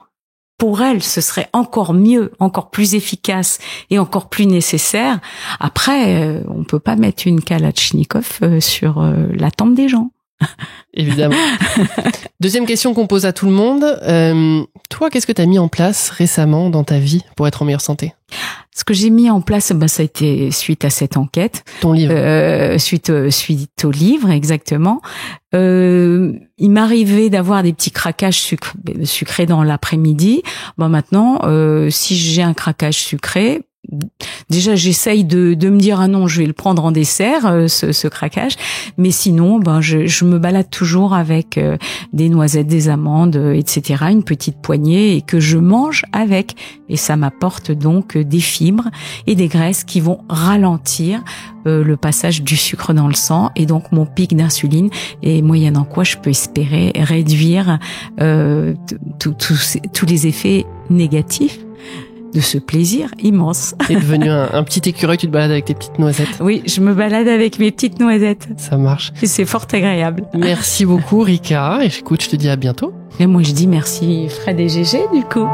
pour elles, ce serait encore mieux, encore plus efficace et encore plus nécessaire. Après, on peut pas mettre une Kalachnikov sur la tempe des gens. Évidemment. Deuxième question qu'on pose à tout le monde. Toi, qu'est-ce que tu as mis en place récemment dans ta vie pour être en meilleure santé ? Ce que j'ai mis en place, ça a été suite à cette enquête. Ton livre. Suite au livre, exactement. Il m'arrivait d'avoir des petits craquages sucrés dans l'après-midi. Maintenant, si j'ai un craquage sucré, déjà j'essaye de me dire ah non, je vais le prendre en dessert, ce craquage, mais sinon je me balade toujours avec des noisettes, des amandes, etc., une petite poignée, et que je mange avec, et ça m'apporte donc des fibres et des graisses qui vont ralentir le passage du sucre dans le sang, et donc mon pic d'insuline, et moyennant quoi je peux espérer réduire tous les effets négatifs de ce plaisir immense. T'es devenu un petit écureuil, tu te balades avec tes petites noisettes. Oui, je me balade avec mes petites noisettes. Ça marche. Et c'est fort agréable. Merci beaucoup, Rika. Et écoute, je te dis à bientôt. Et moi, je dis merci Fred et Gégé, du coup.